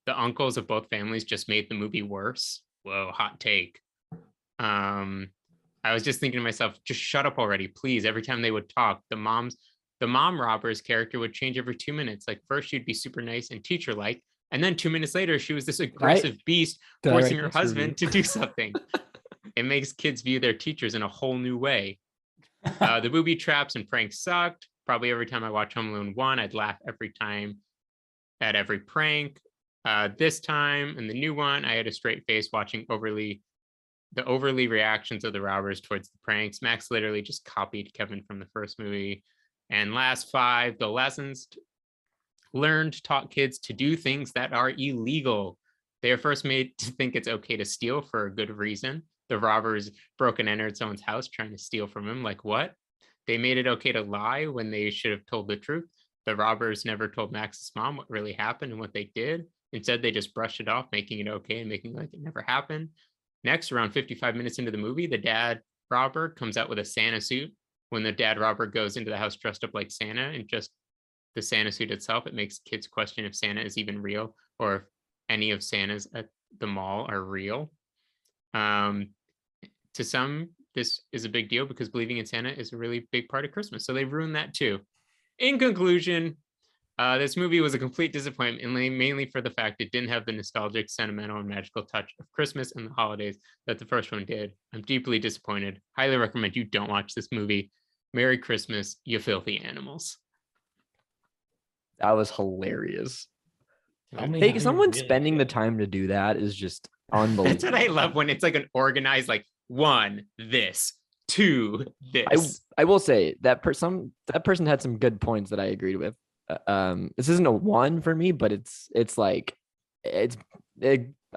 The uncles of both families just made the movie worse. Whoa, hot take. I was just thinking to myself, just shut up already, please. Every time they would talk, the mom robber's character would change every 2 minutes. Like, first she'd be super nice and teacher-like, and then 2 minutes later, she was this aggressive beast forcing her husband to do something. It makes kids view their teachers in a whole new way. The booby traps and pranks sucked. Probably every time I watch Home Alone 1, I'd laugh every time at every prank. This time, in the new one, I had a straight face watching the overly reactions of the robbers towards the pranks. Max literally just copied Kevin from the first movie. And last 5, the lessons learned taught kids to do things that are illegal. They are first made to think it's okay to steal for a good reason. The robbers broke and entered someone's house trying to steal from him. Like, what? They made it okay to lie when they should have told the truth. The robbers never told Max's mom what really happened and what they did. Instead, they just brushed it off, making it okay and making like it never happened. Next, around 55 minutes into the movie, the dad robber comes out with a Santa suit. When the dad robber goes into the house dressed up like Santa, and just the Santa suit itself, it makes kids question if Santa is even real, or if any of Santas at the mall are real. To some, this is a big deal because believing in Santa is a really big part of Christmas. So they ruined that too. In conclusion, this movie was a complete disappointment, mainly for the fact it didn't have the nostalgic, sentimental, and magical touch of Christmas and the holidays that the first one did. I'm deeply disappointed. Highly recommend you don't watch this movie. Merry Christmas, you filthy animals. That was hilarious. Hey, someone spending the time to do that is just unbelievable. That's what I love, when it's like an organized, like, 1, this, 2, this. I will say that that person had some good points that I agreed with. This isn't a 1 for me, but I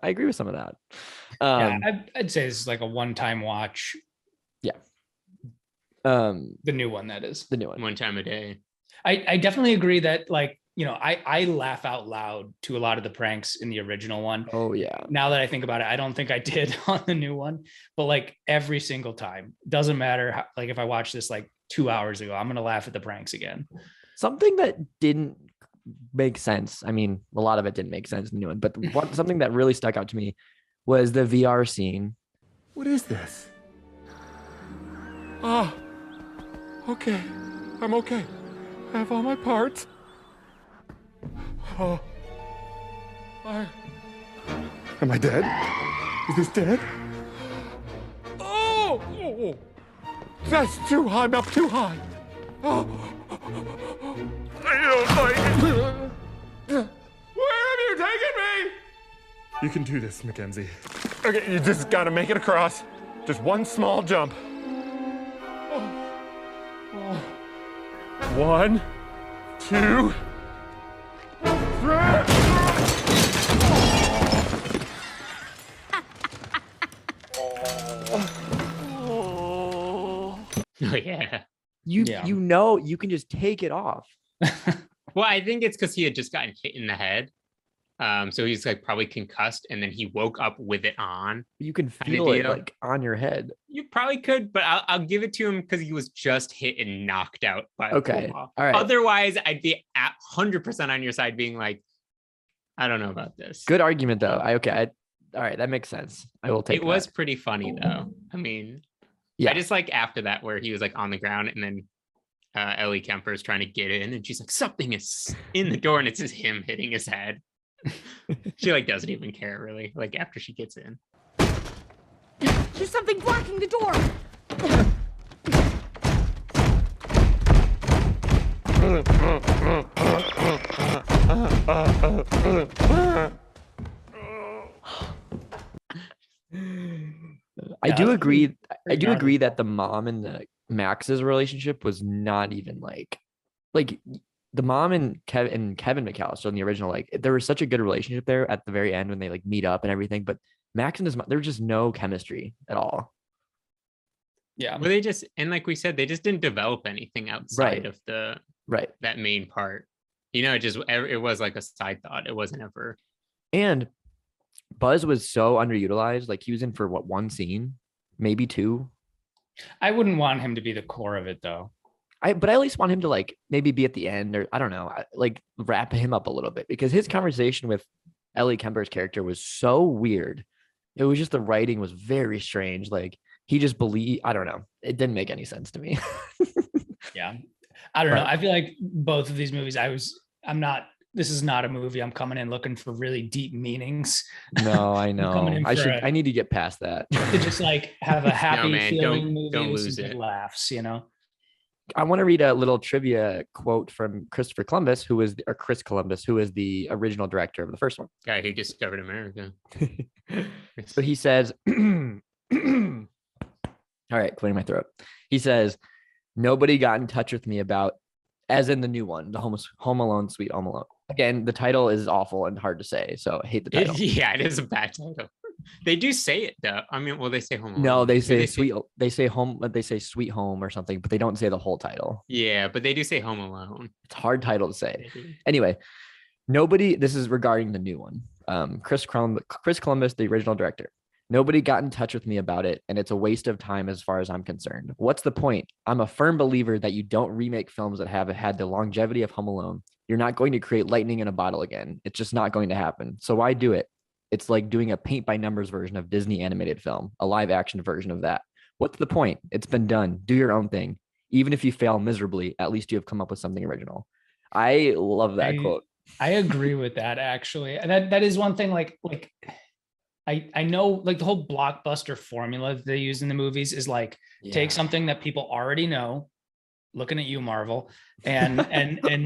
agree with some of that. I'd say this is like a one-time watch. Yeah. The new one, that is. The new one. One time a day. I definitely agree that, like, I laugh out loud to a lot of the pranks in the original one. Oh yeah. Now that I think about it, I don't think I did on the new one, but like every single time, doesn't matter how, like if I watched this like 2 hours ago, I'm going to laugh at the pranks again. Something that didn't make sense. I mean, a lot of it didn't make sense in the new one, but something that really stuck out to me was the VR scene. What is this? Ah, okay. I'm okay. I have all my parts. Oh. Am I dead? Is this dead? Oh! That's too high. I'm up too high. Oh. I don't like it. Where have you taken me? You can do this, Mackenzie. Okay, you just gotta make it across. Just one small jump. Oh. 1, 2, 3. Oh yeah. You know you can just take it off. Well, I think it's because he had just gotten hit in the head. So he's like probably concussed, and then he woke up with it on. You can feel it like on your head. You probably could, but I'll give it to him because he was just hit and knocked out by a okay. ball. All right. Otherwise, I'd be at 100% on your side, being like, I don't know about this. Good argument though. All right, that makes sense. I will take it. It was pretty funny though. I mean, yeah. I just like after that where he was like on the ground, and then Ellie Kemper is trying to get in, and she's like, something is in the door, and it's just him hitting his head. She like doesn't even care really, like after she gets in. There's something blocking the door. I do agree. I do agree that the mom and the Max's relationship was not even like the mom and Kevin McAllister in the original. Like there was such a good relationship there at the very end when they like meet up and everything. But Max and his mom, there was just no chemistry at all. Yeah. Well, they just, and like we said, they just didn't develop anything outside of the that main part. You know, it was like a side thought. It wasn't ever. And Buzz was so underutilized. Like he was in for what, one scene, maybe two. I wouldn't want him to be the core of it though. But I at least want him to like maybe be at the end, or I don't know, like wrap him up a little bit, because his conversation with Ellie Kemper's character was so weird. It was just, the writing was very strange. Like he just I don't know. It didn't make any sense to me. Yeah. I don't know. I feel like both of these movies, this is not a movie I'm coming in looking for really deep meanings. No, I know. I need to get past that. To just like have a happy feeling movie don't with lose some it. good laughs, you know? I want to read a little trivia quote from Chris Columbus, who is the original director of the first one. Guy who discovered America. So he says, all right, clearing my throat. He says, nobody got in touch with me about, as in the new one, the Home Alone, Sweet Home Alone. Again, the title is awful and hard to say, so I hate the title. It is a bad title. They do say it though. I mean, well, they say Home Alone. No, they say Sweet. They say Home. They say Sweet Home or something, but they don't say the whole title. Yeah, but they do say Home Alone. It's a hard title to say. Anyway, nobody. This is regarding the new one. Chris Columbus, the original director. Nobody got in touch with me about it, and it's a waste of time as far as I'm concerned. What's the point? I'm a firm believer that you don't remake films that have had the longevity of Home Alone. You're not going to create lightning in a bottle again. It's just not going to happen. So why do it? It's like doing a paint by numbers version of Disney animated film, a live action version of that. What's the point? It's been done. Do your own thing. Even if you fail miserably, at least you have come up with something original. I love that quote. I agree with that actually. And that is one thing like I know like the whole blockbuster formula that they use in the movies is like take something that people already know, looking at you, Marvel, and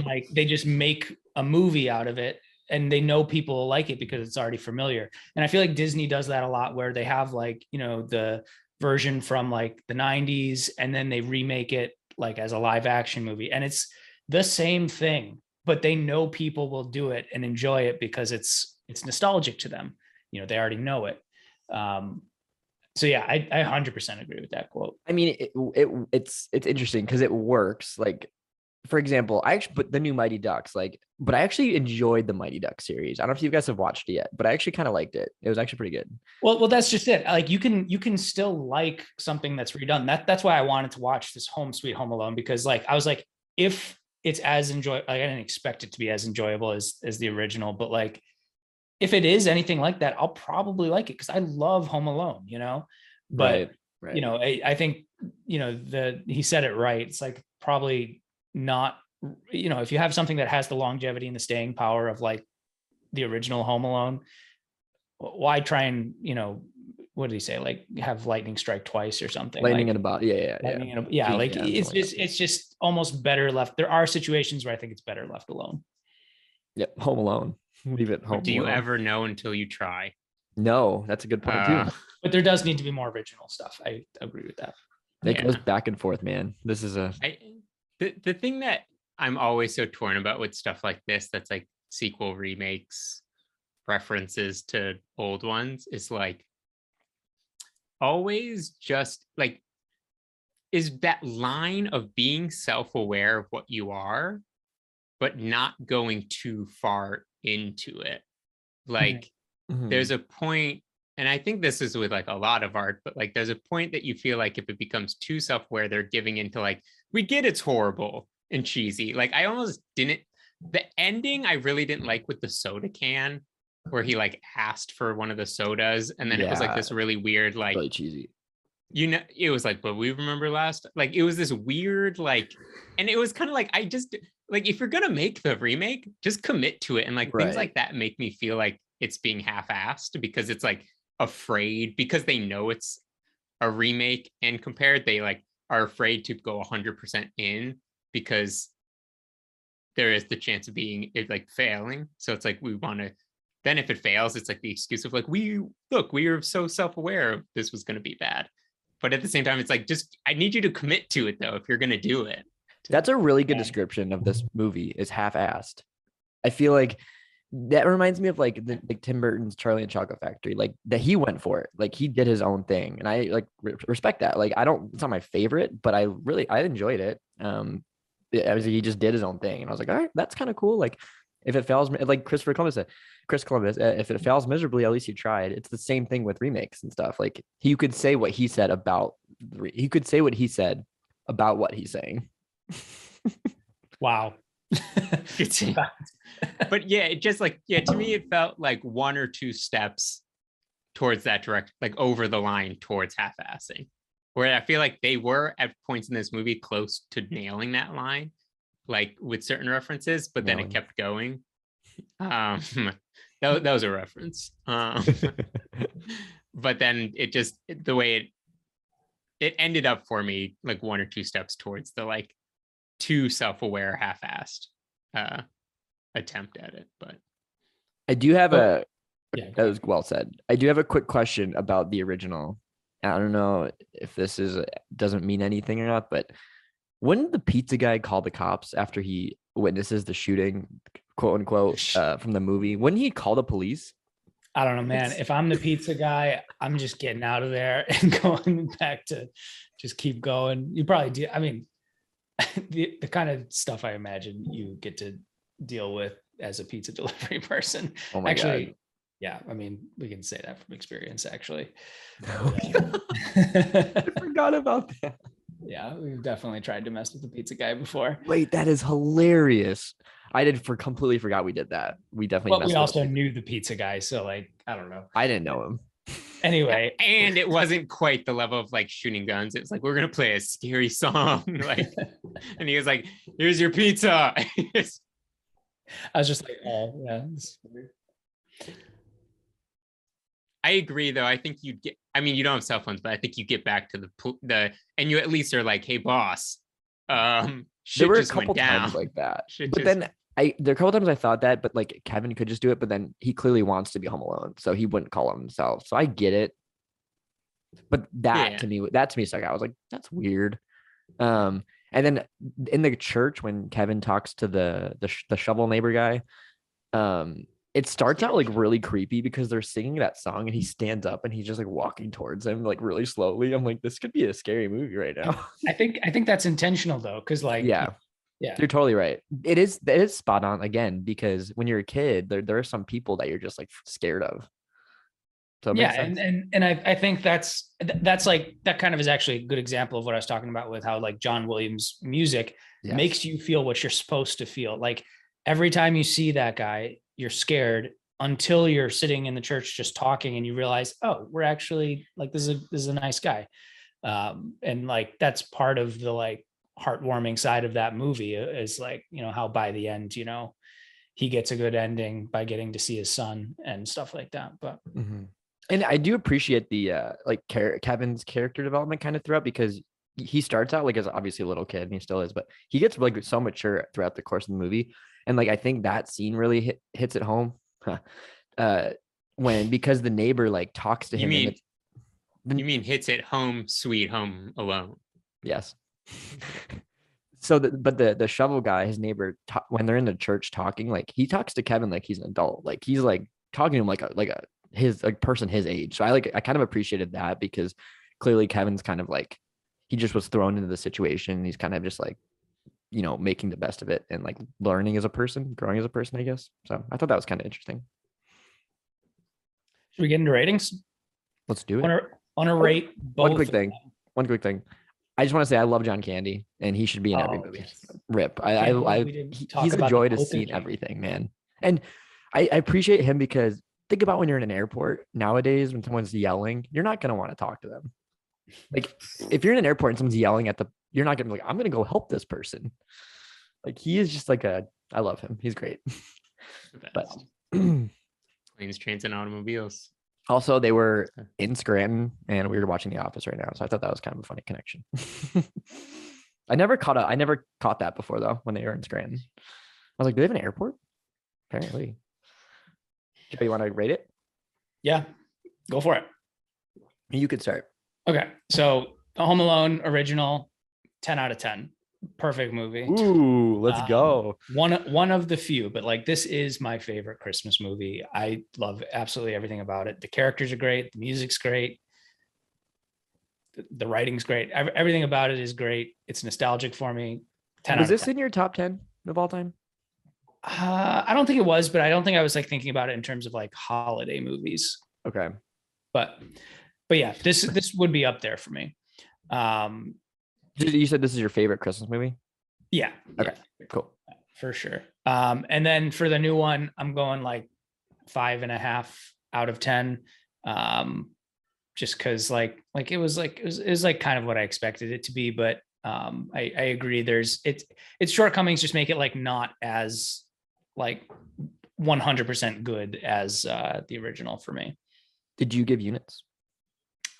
like they just make a movie out of it. And they know people like it because it's already familiar. And I feel like Disney does that a lot, where they have like, you know, the version from like the 90s, and then they remake it like as a live action movie. And it's the same thing, but they know people will do it and enjoy it because it's nostalgic to them. You know, they already know it. So yeah, I 100% agree with that quote. I mean, it's interesting because it works. Like, for example, but the new Mighty Ducks, but I actually enjoyed the Mighty Ducks series. I don't know if you guys have watched it yet, but I actually kind of liked it. It was actually pretty good. Well, that's just it. Like you can still like something that's redone. That's why I wanted to watch this Home Sweet Home Alone, because like I was like, if it's as enjoyable, like I didn't expect it to be as enjoyable as the original, but like if it is anything like that, I'll probably like it because I love Home Alone, you know. But right. You know, I think, you know, he said it right. It's like probably not, you know, if you have something that has the longevity and the staying power of like the original Home Alone, why try and, you know, what did he say? Like have lightning strike twice or something. Lightning like, in a bottle. Yeah. Like it's just almost better left. There are situations where I think it's better left alone. Yep. Home Alone. Leave it home. Do you ever know until you try? No, that's a good point too. But there does need to be more original stuff. I agree with that. It goes back and forth, man. This is the thing that I'm always so torn about with stuff like this, that's like sequel remakes, references to old ones, is like always just like, is that line of being self-aware of what you are, but not going too far into it. Like there's a point, and I think this is with like a lot of art, but like there's a point that you feel like if it becomes too self-aware, they're giving into like, we get it's horrible and cheesy. Like I almost didn't, the ending I really didn't like with the soda can, where he like asked for one of the sodas, and then it was like this really weird, like really cheesy. it was like, but we remember last, like, it was this weird, like, and it was kind of like, I just, like, if you're gonna make the remake, just commit to it. And like things like that make me feel like it's being half-assed, because it's like afraid, because they know it's a remake, and compared, they like are afraid to go 100% in, because there is the chance of being it like failing. So it's like, we want to, then if it fails, it's like the excuse of like, we were so self-aware this was going to be bad. But at the same time, it's like, just, I need you to commit to it though, if you're going to do it. That's a really good description of this movie, is half-assed. I feel like that reminds me of like Tim Burton's Charlie and Chocolate Factory, like that he went for it. Like he did his own thing. And I like respect that. Like, it's not my favorite, but I enjoyed it. He just did his own thing. And I was like, all right, that's kind of cool. Like if it fails, like Chris Columbus, if it fails miserably, at least you tried. It's the same thing with remakes and stuff. Like he could say what he said about what he's saying. Wow. But yeah, it just like, to me, it felt like one or two steps towards that direct, like over the line towards half-assing, where I feel like they were at points in this movie close to nailing that line, like with certain references, but then it kept going. That was a reference. But then it just, the way it ended up for me, like one or two steps towards the like too self-aware, half-assed attempt at it. But I do have that was well said. I do have a quick question about the original. I don't know if this doesn't mean anything or not, but wouldn't the pizza guy call the cops after he witnesses the shooting, quote unquote, from the movie? Wouldn't he call the police? I don't know, man. If I'm the pizza guy, I'm just getting out of there and going back to just keep going. You probably do. I mean, the kind of stuff I imagine you get to deal with as a pizza delivery person. Oh my God. Yeah, I mean, we can say that from experience, actually. I forgot about that. Yeah, we've definitely tried to mess with the pizza guy before. Wait, that is hilarious. I completely forgot we did that. We definitely. But we also knew the pizza guy, so like, I don't know. I didn't know him. Anyway, and it wasn't quite the level of like shooting guns. It was like, we're gonna play a scary song, like, and he was like, "Here's your pizza." I was just like, "Oh, yeah." I agree, though. I think you'd get. I mean, you don't have cell phones, but I think you get back to the, and you at least are like, "Hey, boss." There were a couple times like that, but then there are a couple times I thought that, but like Kevin could just do it, but then he clearly wants to be home alone, so he wouldn't call himself. So I get it, but to me stuck out. I was like, that's weird. And then in the church when Kevin talks to the shovel neighbor guy, it starts out like really creepy because they're singing that song and he stands up and he's just like walking towards him like really slowly. I'm like, this could be a scary movie right now. I think that's intentional though, because like yeah, you're totally right. It is spot on again, because when you're a kid, there are some people that you're just like scared of. So yeah, and I think that's like, that kind of is actually a good example of what I was talking about with how like John Williams music makes you feel what you're supposed to feel. Like every time you see that guy, you're scared until you're sitting in the church just talking and you realize, oh, we're actually like, this is a nice guy. And like, that's part of the like heartwarming side of that movie is like, you know, how by the end, you know, he gets a good ending by getting to see his son and stuff like that. But and I do appreciate the like Kevin's character development kind of throughout, because he starts out like as obviously a little kid and he still is, but he gets like so mature throughout the course of the movie. And like, I think that scene really hits it home because the neighbor like talks to him. You mean hits it home, sweet home alone? Yes. So, but the shovel guy, his neighbor, when they're in the church talking, like he talks to Kevin like he's an adult, like he's like talking to him like a person his age. So I kind of appreciated that, because clearly Kevin's kind of like, he just was thrown into the situation. He's kind of just like, you know, making the best of it and like learning as a person, growing as a person, I guess. So I thought that was kind of interesting. Should we get into ratings? Let's do it. On a rate. One quick thing. I just want to say I love John Candy and he should be in every movie. Yes. Rip. He's a joy to see everything, man. And I appreciate him, because think about when you're in an airport nowadays, when someone's yelling, you're not going to want to talk to them. Like if you're in an airport and someone's yelling at the, you're not gonna be like, I'm gonna go help this person. Like he is just like I love him. He's great. But Planes, trains, and automobiles. also they were in Scranton and we were watching The Office right now. So I thought that was kind of a funny connection. I never caught that before though when they were in Scranton. I was like, do they have an airport? Apparently. Joe, you want to rate it? Yeah, go for it. You could start. Okay, so Home Alone original, 10 out of 10. Perfect movie. Ooh, let's go. One of the few, but like this is my favorite Christmas movie. I love absolutely everything about it. The characters are great. The music's great. The writing's great. Everything about it is great. It's nostalgic for me. 10 Was out of this 10. in your top 10 of all time? I don't think it was, but I don't think I was like thinking about it in terms of like holiday movies. Okay. But yeah, this would be up there for me. You said this is your favorite Christmas movie? Yeah. Okay, cool. For sure. And then for the new one, I'm going like 5.5 out of 10. Just because like it was like kind of what I expected it to be, but I agree. Its shortcomings just make it like not as like 100% good as the original for me. Did you give units?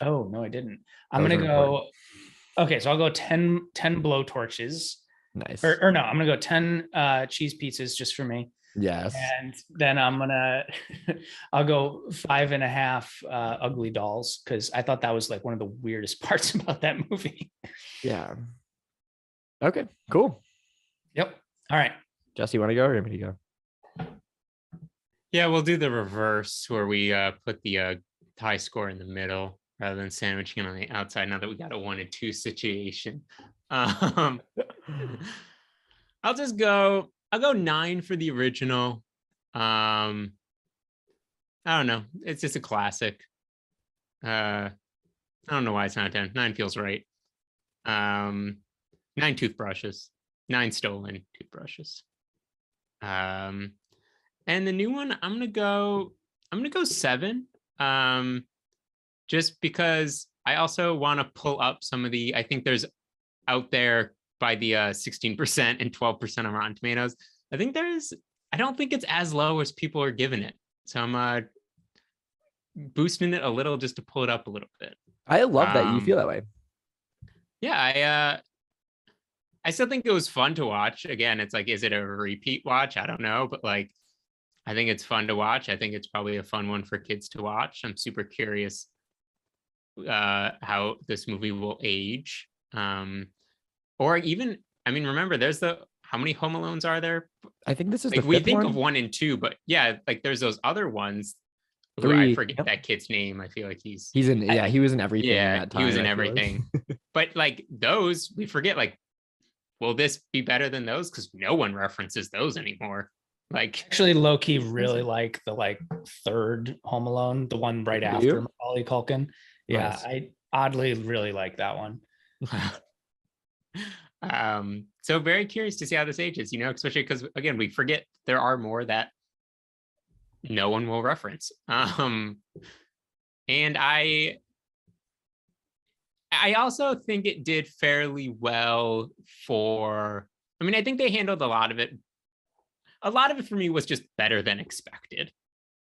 Oh no, I didn't. I'm gonna go. Okay, so I'll go 10 blow torches. Nice. Or no, I'm gonna go 10 cheese pizzas just for me. Yes. And then I'll go 5.5 ugly dolls because I thought that was like one of the weirdest parts about that movie. Yeah. Okay, cool. Yep. All right. Jesse, you want to go or you want me to go? Yeah, we'll do the reverse where we put the high score in the middle rather than sandwiching on the outside. Now that we got a 1-2 situation, I'll go 9 for the original. I don't know. It's just a classic. I don't know why it's not 10. 9 feels right. 9 toothbrushes. 9 stolen toothbrushes. And the new one, I'm gonna go 7. Just because I also want to pull up some of I think there's out there by the 16% and 12% on Rotten Tomatoes. I don't think it's as low as people are giving it. So I'm boosting it a little just to pull it up a little bit. I love that you feel that way. Yeah, I still think it was fun to watch. Again, it's like, is it a repeat watch? I don't know, but like, I think it's fun to watch. I think it's probably a fun one for kids to watch. I'm super curious how this movie will age. Or even, I mean, remember, there's how many Home Alones are there? I think this is like the we fifth think one? of 1 and 2, but yeah, like there's those other ones. Who 3. I forget that kid's name. I feel like he's in. Yeah, he was in everything. Yeah, at that time, he was in I feel like. everything. But like those, we forget. Like, will this be better than those? Because no one references those anymore. Like, actually, low key, really like the third Home Alone, the one right after Macaulay Culkin. Yeah, Nice. I oddly really like that one. So very curious to see how this ages, especially because again, we forget there are more that no one will reference. And I also think it did fairly well I think they handled a lot of it. A lot of it for me was just better than expected.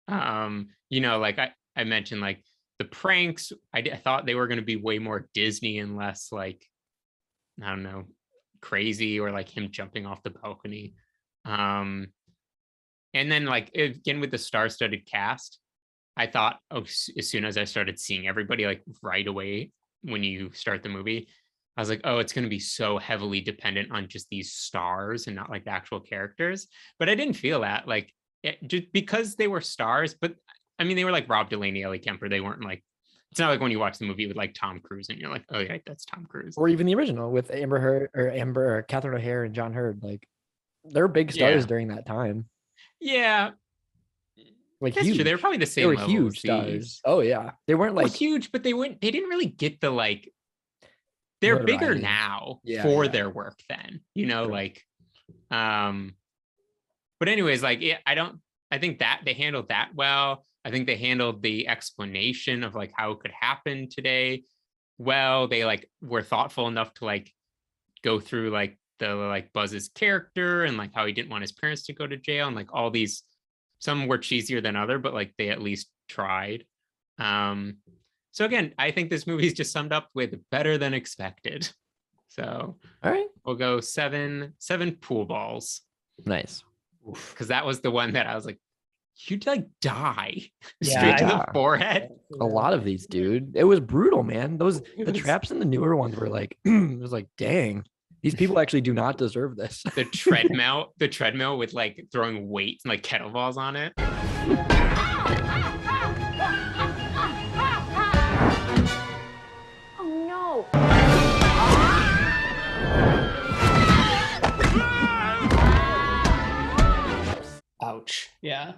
Like I mentioned, like the pranks, I thought they were going to be way more Disney and less like, I don't know, crazy or like him jumping off the balcony. And then like, again, with the star-studded cast, I thought, as soon as I started seeing everybody like right away, when you start the movie, I was like, oh, it's going to be so heavily dependent on just these stars and not like the actual characters. But I didn't feel that, like, just because they were stars. But I mean, they were like Rob Delaney, Ellie Kemper. They weren't like, it's not like when you watch the movie with like Tom Cruise and you're like, oh yeah, that's Tom Cruise. Or even the original with Catherine O'Hara and John Hurd. Like, they're big stars during that time. Yeah. Like, that's huge. true. They were probably the same. They were level huge as these. stars. Oh yeah, they weren't like huge, but they didn't really get the like. They're bigger now for their work then, like, but anyways, like, I think that they handled that well. I think they handled the explanation of like how it could happen today well. They like were thoughtful enough to like go through like the like Buzz's character and like how he didn't want his parents to go to jail and like all these. Some were cheesier than other, but like they at least tried. So again, I think this movie's just summed up with better than expected. So all right, we'll go seven pool balls. Nice. Because that was the one that I was like, you'd like die Yeah, straight to the forehead. A lot of these, dude. It was brutal, man. The traps in the newer ones were like, it was like, dang, these people actually do not deserve this. The treadmill with like throwing weights and like kettlebells on it. Oh no. Ouch. Yeah.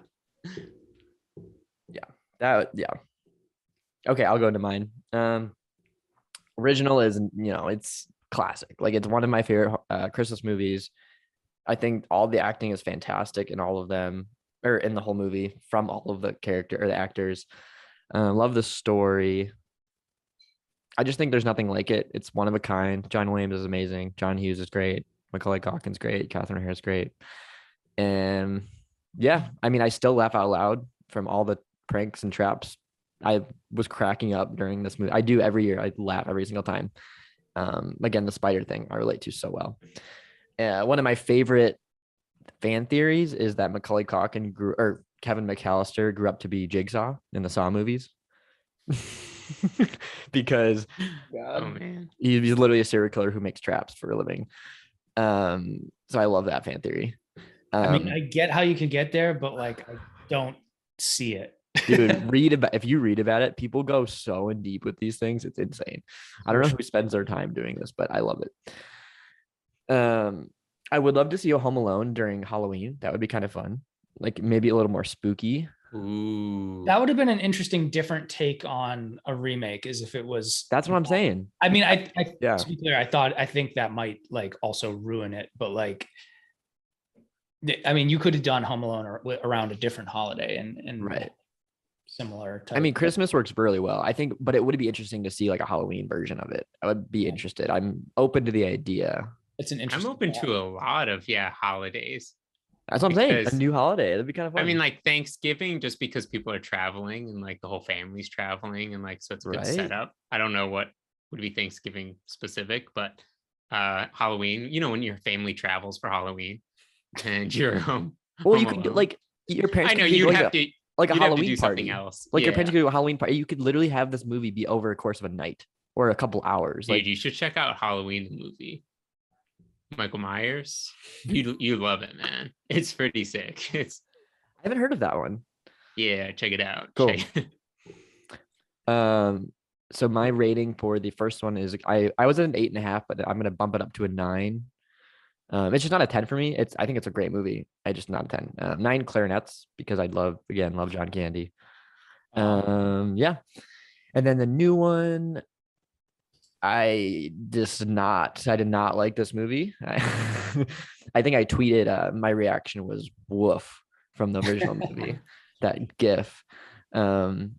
Yeah. Okay, I'll go into mine. Original is, it's classic. Like it's one of my favorite Christmas movies. I think all the acting is fantastic in all of them, or in the whole movie, from all of the the actors. Love the story. I just think there's nothing like it. It's one of a kind. John Williams is amazing. John Hughes is great. Macaulay Culkin's great. Catherine O'Hara's great. And yeah, I mean, I still laugh out loud from all the pranks and traps. I was cracking up during this movie. I do every year. I laugh every single time. Again, the spider thing I relate to so well. One of my favorite fan theories is that Macaulay Culkin Kevin McAllister grew up to be Jigsaw in the Saw movies. Because he's literally a serial killer who makes traps for a living. So I love that fan theory. I mean, I get how you could get there, but like I don't see it. Dude, if you read about it, people go so in deep with these things. It's insane. I don't know who spends their time doing this, but I love it. I would love to see a Home Alone during Halloween. That would be kind of fun. Like maybe a little more spooky. Ooh. That would have been an interesting, different take on a remake, as if it was. That's what I'm saying. I mean, to be clear, I think that might like also ruin it, but like, I mean, you could have done Home Alone around a different holiday and right. Similar. I mean, Christmas works really well, I think, but it would be interesting to see like a Halloween version of it. I would be interested. I'm open to the idea. It's an interesting. I'm open to a lot of holidays. That's what I'm saying. A new holiday. That'd be kind of fun. I mean, like Thanksgiving, just because people are traveling and like the whole family's traveling and like so it's a good setup. I don't know what would be Thanksgiving specific, but Halloween, when your family travels for Halloween and you're home. Well, you could get like your parents. I know you'd have to like a Halloween do party. Something else. Like your parents could do a Halloween party. You could literally have this movie be over a course of a night or a couple hours. Dude, you should check out Halloween the movie. Michael Myers, you love it, man. It's pretty sick. I haven't heard of that one. Yeah, check it out. Cool. So my rating for the first one is I was at an 8.5, but I'm gonna bump it up to a 9. It's just not a 10 for me. I think it's a great movie. I just not a 10. 9 clarinets because I love John Candy. Yeah. And then the new one, I did not like this movie. I think I tweeted my reaction was woof from the original movie, that GIF. Like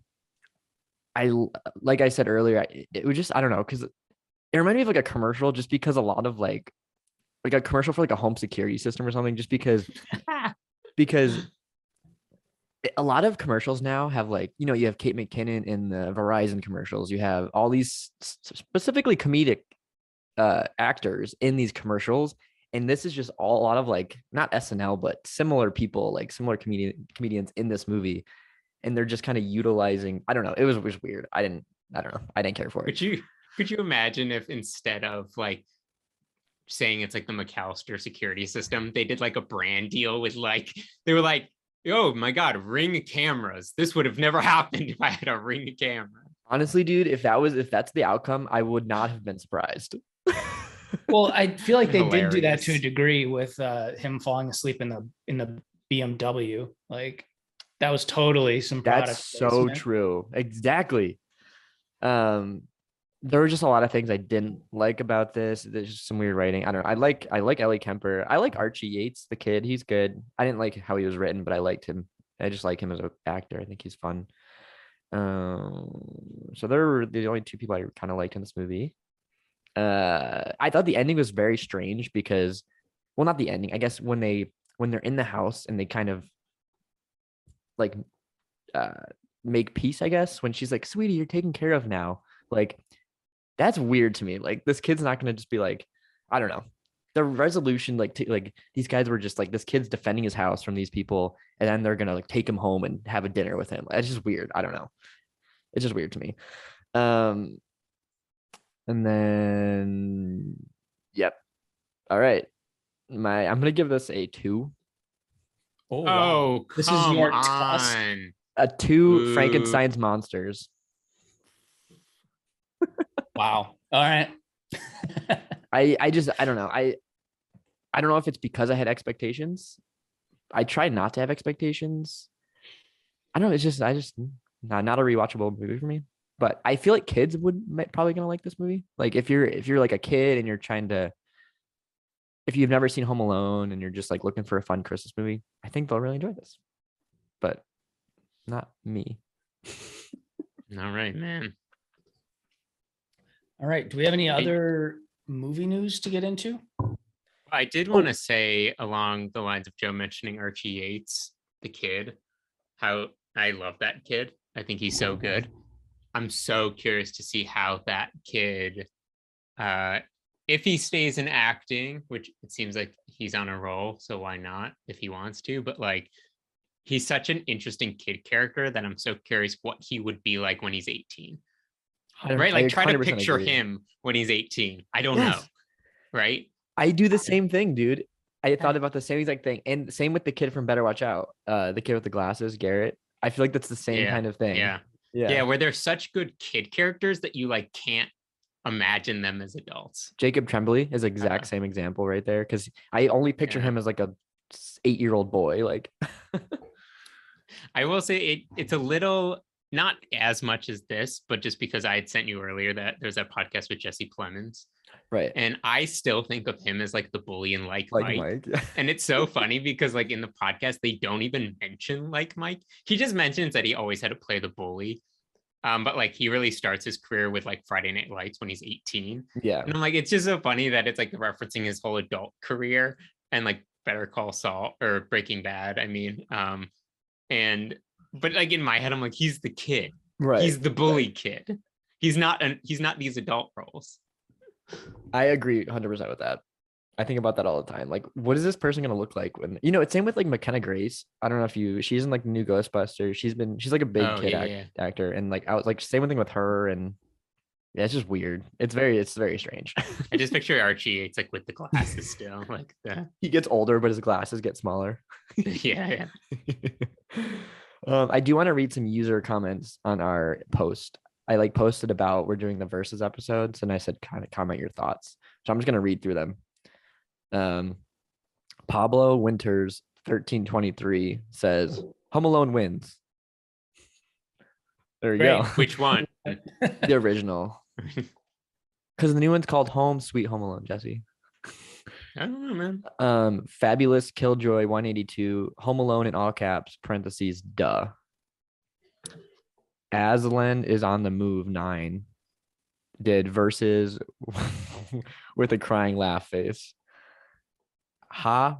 I said earlier, it was just, I don't know, because it reminded me of like a commercial, just because a lot of like a commercial for like a home security system or something, just because a lot of commercials now have like, you have Kate McKinnon in the Verizon commercials. You have all these specifically comedic actors in these commercials. And this is just a lot of like, not SNL, but similar people, like similar comedians in this movie. And they're just kind of utilizing, I don't know. It was weird. I don't know. I didn't care for it. Could you imagine if instead of like saying it's like the McAllister security system, they did like a brand deal with like, they were like, oh my God, Ring cameras. This would have never happened if I had a Ring camera. Honestly, dude, if that's the outcome, I would not have been surprised. Well, I feel like they did do that to a degree with him falling asleep in the BMW. Like that was totally some product. That's so true. Exactly. There were just a lot of things I didn't like about this. There's just some weird writing. I don't know. I like Ellie Kemper. I like Archie Yates, the kid. He's good. I didn't like how he was written, but I liked him. I just like him as an actor. I think he's fun. So there were the only two people I kind of liked in this movie. I thought the ending was very strange because, well, not the ending. I guess when they're in the house and they kind of like make peace, I guess, when she's like, "Sweetie, you're taken care of now." Like, that's weird to me. Like, this kid's not gonna just be like, I don't know. The resolution, like these guys were just like, this kid's defending his house from these people, and then they're gonna like take him home and have a dinner with him. It's just weird. I don't know. It's just weird to me. And then, yep. All right. I'm gonna give this a 2. Oh, wow. This is your toss. A 2 Ooh. Frankenstein's monsters. Wow. All right. I don't know. I don't know if it's because I had expectations. I try not to have expectations. I don't know. It's just not a rewatchable movie for me. But I feel like kids probably gonna like this movie. Like if you're like a kid and you're trying to, if you've never seen Home Alone and you're just like looking for a fun Christmas movie, I think they'll really enjoy this. But not me. All right, man. All right. Do we have any other movie news to get into? I did want to say, along the lines of Joe mentioning Archie Yates, the kid, how I love that kid. I think he's so good. I'm so curious to see how that kid, if he stays in acting, which it seems like he's on a roll, so why not if he wants to? But like, he's such an interesting kid character that I'm so curious what he would be like when he's 18. Right? Like, try to picture him when he's 18. I don't know. Right? I do the same thing, dude. I thought about the same exact thing. And same with the kid from Better Watch Out. The kid with the glasses, Garrett. I feel like that's the same kind of thing. Yeah, where they're such good kid characters that you like can't imagine them as adults. Jacob Tremblay is exact same example right there, because I only picture him as like a 8-year-old boy. Like, I will say it's a little, not as much as this, but just because I had sent you earlier that there's that podcast with Jesse Plemons. Right. And I still think of him as like the bully in Like Mike. Yeah. And it's so funny because like in the podcast, they don't even mention Like Mike. He just mentions that he always had to play the bully. But like he really starts his career with like Friday Night Lights when he's 18. Yeah. And I'm like, it's just so funny that it's like referencing his whole adult career and like Better Call Saul or Breaking Bad. I mean, but like in my head, I'm like, he's the kid. Right. He's the bully kid. He's not these adult roles. I agree 100% with that. I think about that all the time. Like, what is this person going to look like when, it's same with like McKenna Grace. I don't know if she's in like the new Ghostbusters. She's like a big actor. And like, I was like, same thing with her. And yeah, it's just weird. It's very strange. I just picture Archie Yates like with the glasses still. Like he gets older, but his glasses get smaller. Yeah. I do want to read some user comments on our post. I like posted about we're doing the versus episodes, and I said kind of comment your thoughts. So I'm just gonna read through them. Pablo Winters 1323 says Home Alone wins. There you go. Which one? The original. Because the new one's called Home Sweet Home Alone, Jesse. I don't know, man. Fabulous Killjoy 182, Home Alone in all caps, parentheses, duh. Aslan is on the move 9 did versus with a crying laugh face.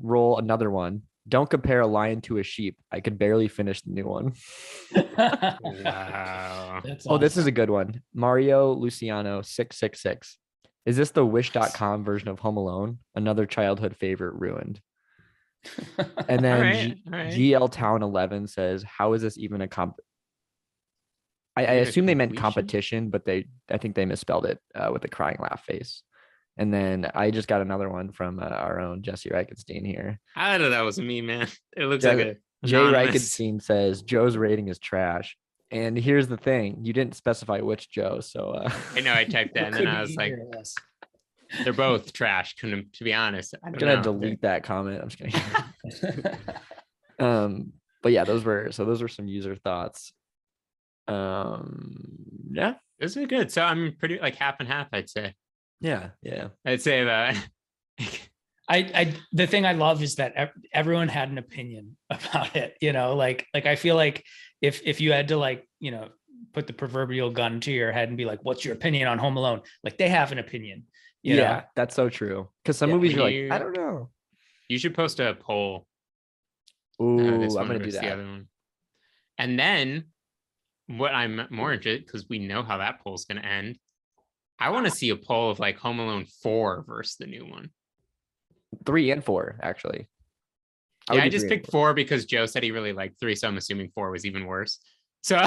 Roll another one. Don't compare a lion to a sheep. I could barely finish the new one. Wow. This is a good one. Mario Luciano 666. Is this the wish.com version of Home Alone? Another childhood favorite ruined. And then All right. GL Town 11 says, how is this even a I assume they meant competition, but I think they misspelled it with a crying laugh face. And then I just got another one from our own Jesse Reichenstein here. I don't know, that was me, man. It looks like a Jay Reichenstein says Joe's rating is trash. And here's the thing, you didn't specify which Joe, so I know I typed that and then I was like, they're both trash. To be honest, I'm gonna delete that comment. I'm just kidding. But yeah, those were some user thoughts. Yeah, this is good. So I'm pretty like half and half, I'd say. Yeah. I'd say that. The thing I love is that everyone had an opinion about it. Like I feel like if you had to like put the proverbial gun to your head and be like, what's your opinion on Home Alone? Like they have an opinion. You know? That's so true. Because some Yeah. movies are like, I don't know. You should post a poll. Ooh, This I'm one gonna do versus the that. other one. And then what I'm more interested, because we know how that poll's gonna end. I want to see a poll of like Home Alone 4 versus the new one. 3 and 4, actually. I just picked 4 because Joe said he really liked 3, so I'm assuming 4 was even worse. So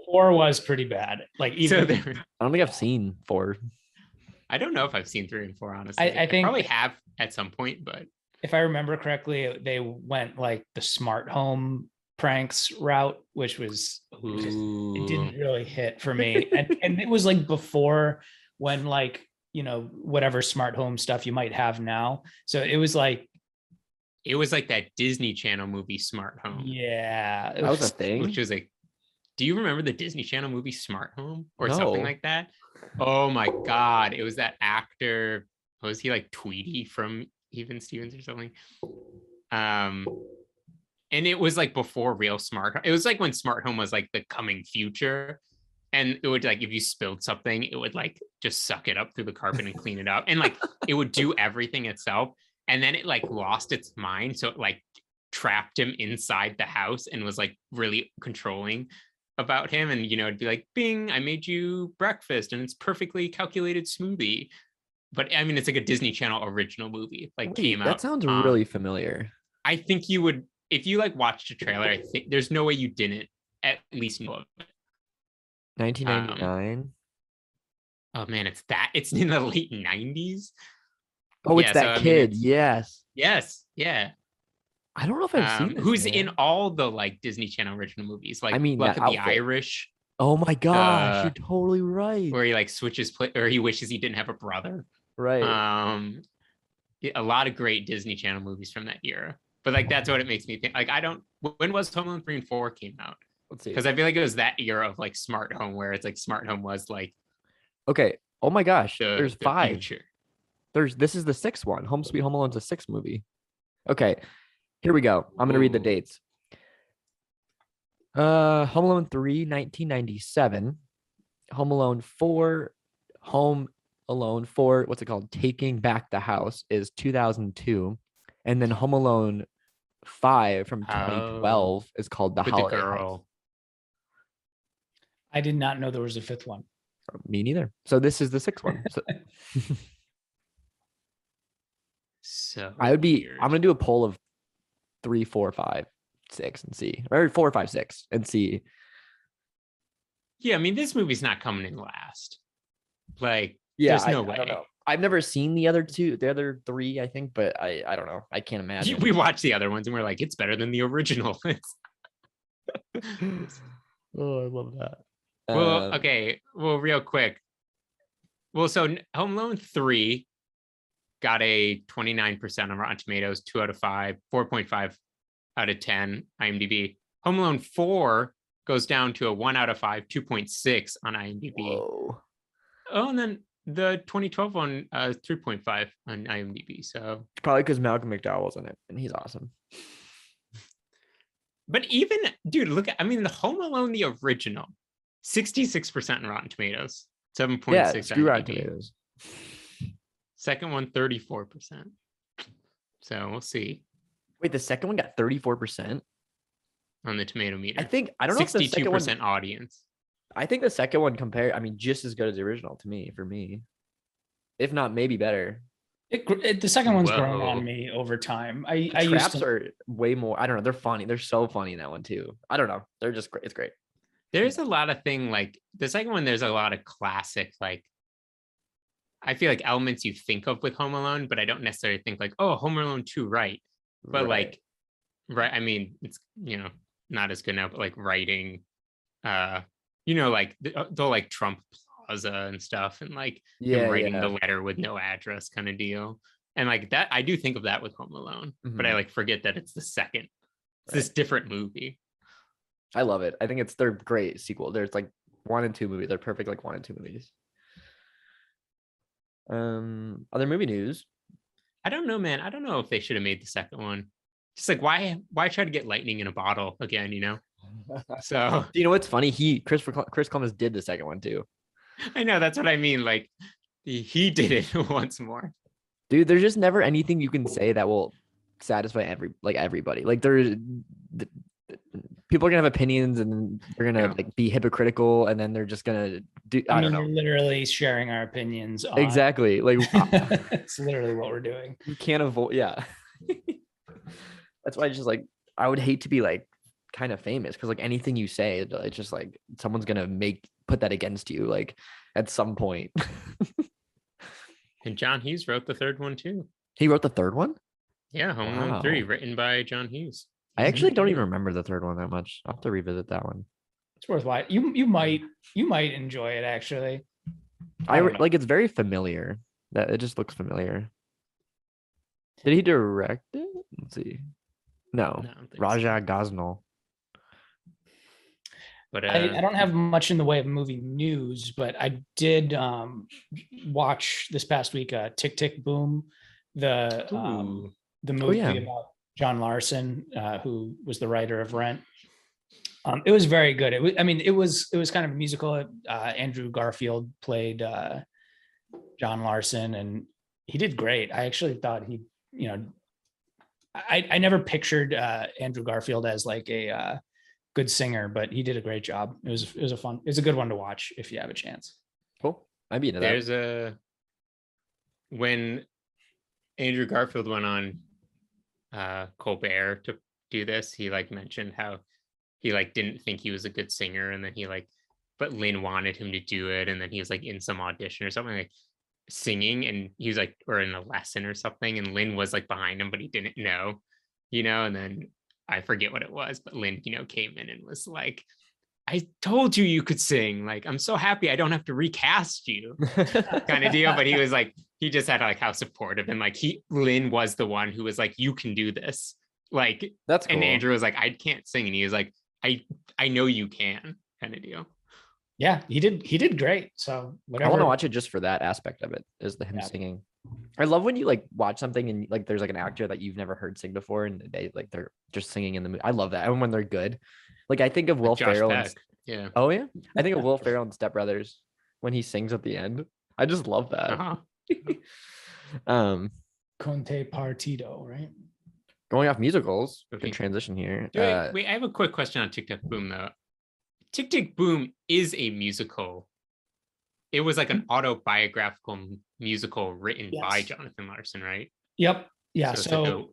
4 was pretty bad. Like even I don't think I've seen 4. I don't know if I've seen 3 and 4, honestly. I think probably have at some point, but if I remember correctly, they went like the smart home pranks route, which was it didn't really hit for me. And it was like before when like, you know, whatever smart home stuff you might have now. So it was like that Disney Channel movie Smart Home. Yeah. That was a thing. Which was like, do you remember the Disney Channel movie Smart Home or something No. like that? Oh my God. It was that actor. Was he like Tweety from Even Stevens or something? And it was like before real smart. It was like when Smart Home was like the coming future. And it would like, if you spilled something, it would like just suck it up through the carpet and clean it up. And like, it would do everything itself. And then it like lost its mind. So it like trapped him inside the house and was like really controlling about him. And, you know, it'd be like, Bing, I made you breakfast and it's perfectly calculated smoothie. But I mean, it's like a Disney Channel original movie, like came out. That sounds really familiar. I think you would, if you like watched a trailer, I think there's no way you didn't at least know of it. 1999. Oh man, it's in the late 90s. Oh, it's that kid. Yes. Yes. Yeah. I don't know if I've seen this, who's man. in all the like Disney Channel original movies. Like, I mean, Luck that of the outfit. Irish. Oh my gosh, you're totally right. Where he like switches or he wishes he didn't have a brother. Right. A lot of great Disney Channel movies from that era. But like that's what it makes me think. Like when was Home Alone 3 and 4 came out? Let's see. Because I feel like it was that era of like Smart Home where it's like Smart Home was like okay. Oh my gosh. There's 5. future. This is the 6th one. Home Sweet Home Alone's a 6th movie. Okay. Here we go. I'm gonna read the dates. Home Alone 3, 1997. Home Alone 4, Home Alone 4, what's it called? Taking Back the House is 2002. And then Home Alone 5 from 2012 is called The Holiday House. I did not know there was a 5th one. Me neither. So this is the 6th one. So I'm gonna do a poll of 3, 4, 5, 6 and see, or 4, 5, 6 and see. Yeah, I mean, this movie's not coming in last. Like, yeah, there's no way. I don't know. I've never seen the other 3, I think, but I don't know. I can't imagine. We watched the other ones and we're like, it's better than the original. Oh, I love that. Well, okay. Well, real quick. Well, so Home Alone 3 got a 29% on Rotten Tomatoes, 2 out of 5, 4.5 out of 10 IMDb. Home Alone 4 goes down to a 1 out of 5, 2.6 on IMDb. Whoa. Oh, and then the 2012 one, 3.5 on IMDb. So probably because Malcolm McDowell's in it, and he's awesome. But even, dude, look at, I mean, the Home Alone, the original, 66% in Rotten Tomatoes, 7.6 yeah, screw Rotten Tomatoes. Second one, 34%. So we'll see. Wait, the second one got 34%? On the tomato meter. I don't know if the second 62% audience. I think the second one just as good as the original to me, for me. If not, maybe better. The second one's grown on me over time. I traps are way more. I don't know. They're funny. They're so funny in that one too. I don't know. They're just great. It's great. There's a lot of like the second one. There's a lot of classic, like, I feel like elements you think of with Home Alone, but I don't necessarily think like, oh, Home Alone 2, right? But like, right. I mean, it's, not as good now, but like writing, like the like Trump Plaza and stuff, and like him writing the letter with no address kind of deal. And like that, I do think of that with Home Alone, but I like forget that it's the second. It's this different movie. I love it. I think they're great sequel. There's like 1 and 2 movies. They're perfect like 1 and 2 movies. Other movie news. I don't know, man. I don't know if they should have made the second one. Just like why try to get lightning in a bottle again, So You know what's funny? Chris Columbus did the second one too. I know, that's what I mean. Like he did it once more. Dude, there's just never anything you can say that will satisfy everybody. Like people are gonna have opinions and they're gonna like be hypocritical, and then they're just gonna do. I don't know. You're literally sharing our opinions. Exactly. Like it's literally what we're doing. You can't avoid. Yeah. That's why I just like I would hate to be like kind of famous, because like anything you say, it's just like someone's gonna put that against you like at some point. And John Hughes wrote the third one too. He wrote the third one? Yeah, Home Alone 3, written by John Hughes. I actually don't even remember the third one that much. I'll have to revisit that one. It's worthwhile. You might enjoy it actually. Like it's very familiar. That it just looks familiar. Did he direct it? Let's see. No, Raja Gosnell. But I don't have much in the way of movie news, but I did watch this past week Tick Tick Boom, the movie about John Larson, who was the writer of Rent. It was very good. It was kind of a musical. Andrew Garfield played John Larson, and he did great. I actually thought I never pictured Andrew Garfield as like a good singer, but he did a great job. It's a good one to watch if you have a chance. Cool. I'd be into that. When Andrew Garfield went on Colbert to do this, he like mentioned how he like didn't think he was a good singer, and then but Lynn wanted him to do it, and then he was like in some audition or something like singing, and he was like, or in a lesson or something, and Lynn was like behind him, but he didn't know, and then I forget what it was, but Lynn, came in and was like, I told you could sing. Like, I'm so happy I don't have to recast you kind of deal. But he was like, he just had like how supportive, and like Lynn was the one who was like, you can do this. Like, that's cool. And Andrew was like, I can't sing. And he was like, I know you can, kind of deal. Yeah, he did great. So whatever. I want to watch it just for that aspect of it, is him singing. I love when you like watch something and like there's like an actor that you've never heard sing before, and they're just singing in the movie. I love that. And when they're good, like I think of Will Ferrell. Yeah. Oh yeah. I think of Will Ferrell and Step Brothers when he sings at the end. I just love that. Conte Partido, right? Going off musicals. Good transition here. Wait, I have a quick question on Tick Tick Boom though. Tick Tick Boom is a musical. It was like an autobiographical musical written by Jonathan Larson, right? Yep. Yeah. So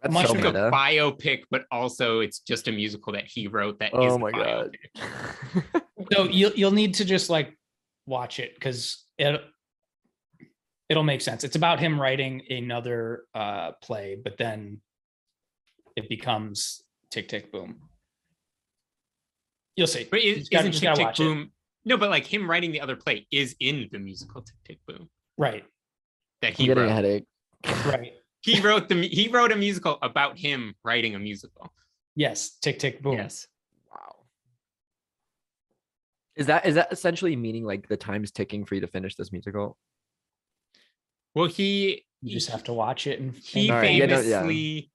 much like a biopic, but also it's just a musical that he wrote. That is my god! So you'll need to just like watch it, because it'll make sense. It's about him writing another play, but then it becomes Tick Tick Boom. You'll see. But isn't Tick Tick Boom? No, but like him writing the other play is in the musical Tick Tick Boom, right? That he getting wrote. a headache. Right. He wrote a musical about him writing a musical. Yes, Tick Tick Boom. Yes. Wow. Is that essentially meaning like the time's ticking for you to finish this musical? Well, you just have to watch it, and he famously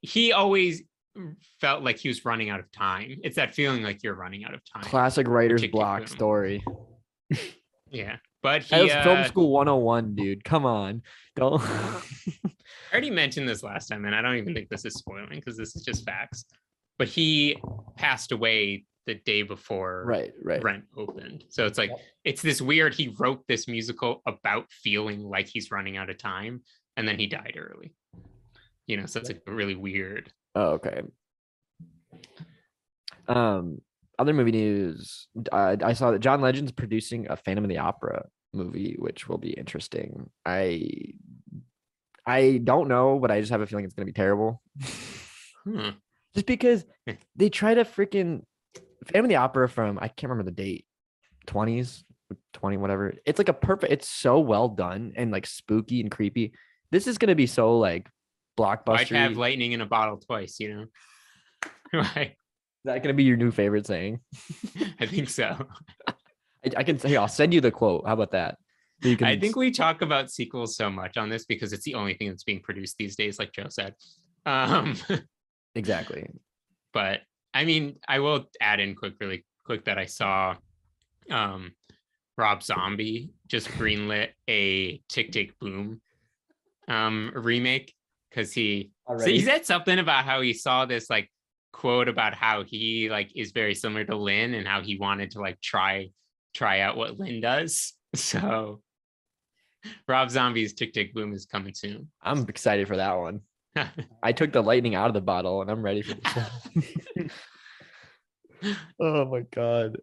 he always felt like he was running out of time. It's that feeling like you're running out of time. Classic writer's block story. Yeah. But that was film school 101, dude. Come on. Don't I already mentioned this last time, and I don't even think this is spoiling because this is just facts. But he passed away the day before Rent opened. So it's like it's this weird, he wrote this musical about feeling like he's running out of time, and then he died early. So it's like really weird. Oh, okay. Other movie news. I saw that John Legend's producing a Phantom of the Opera movie, which will be interesting. I don't know, but I just have a feeling it's going to be terrible. Just because they try to freaking Phantom of the Opera from, I can't remember the date, 20s, 20, whatever. It's like it's so well done and like spooky and creepy. This is going to be so like blockbuster. I'd have lightning in a bottle twice, Right. Is that going to be your new favorite saying? I think so. I can say, I'll send you the quote. How about that? So you can... I think we talk about sequels so much on this because it's the only thing that's being produced these days, like Joe said. Exactly. But I mean, I will add in really quick that I saw Rob Zombie just greenlit a Tick Tick Boom remake because he said something about how he saw this like quote about how he like is very similar to Lynn and how he wanted to like try out what Lynn does. So Rob Zombie's Tick Tick Boom is coming soon. I'm excited for that one. I took the lightning out of the bottle and I'm ready for this one. Oh my god.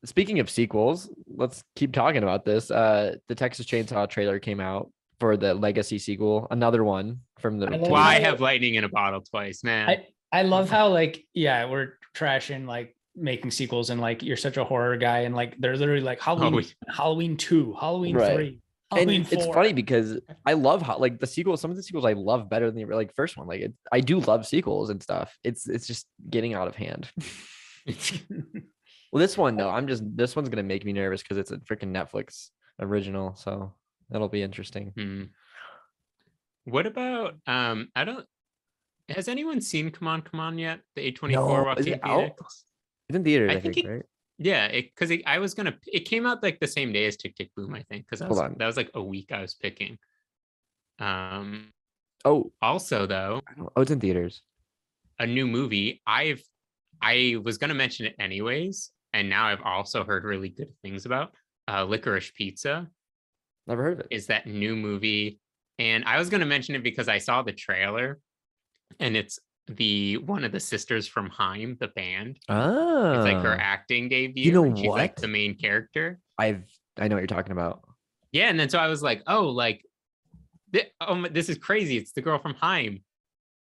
Speaking of sequels, let's keep talking about this. The Texas Chainsaw trailer came out for the Legacy sequel, another one from the. Why have lightning in a bottle twice, man? I love how like we're trashing like making sequels and like you're such a horror guy and like they're literally like Halloween 2, Halloween 3. And it's funny because I love like the sequels. Some of the sequels I love better than the like first one. Like I do love sequels and stuff. It's just getting out of hand. Well, this one though, this one's gonna make me nervous because it's a freaking Netflix original, so that'll be interesting. What about has anyone seen Come On yet? The A24 Is it Walking out? Phoenix? It's in theaters, I think think, right? Yeah, because it came out like the same day as Tick Tick Boom, I think, because that was like a week I was picking. Also though, it's in theaters. A new movie. I was gonna mention it anyways, and now I've also heard really good things about Licorice Pizza. Never heard of it. Is that new movie? And I was gonna mention it because I saw the trailer, and it's one of the sisters from Haim, the band. Oh, it's like her acting debut. You know and she's what? like the main character. I know what you're talking about. Yeah, and then so I was like, oh, like, this is crazy. It's the girl from Haim.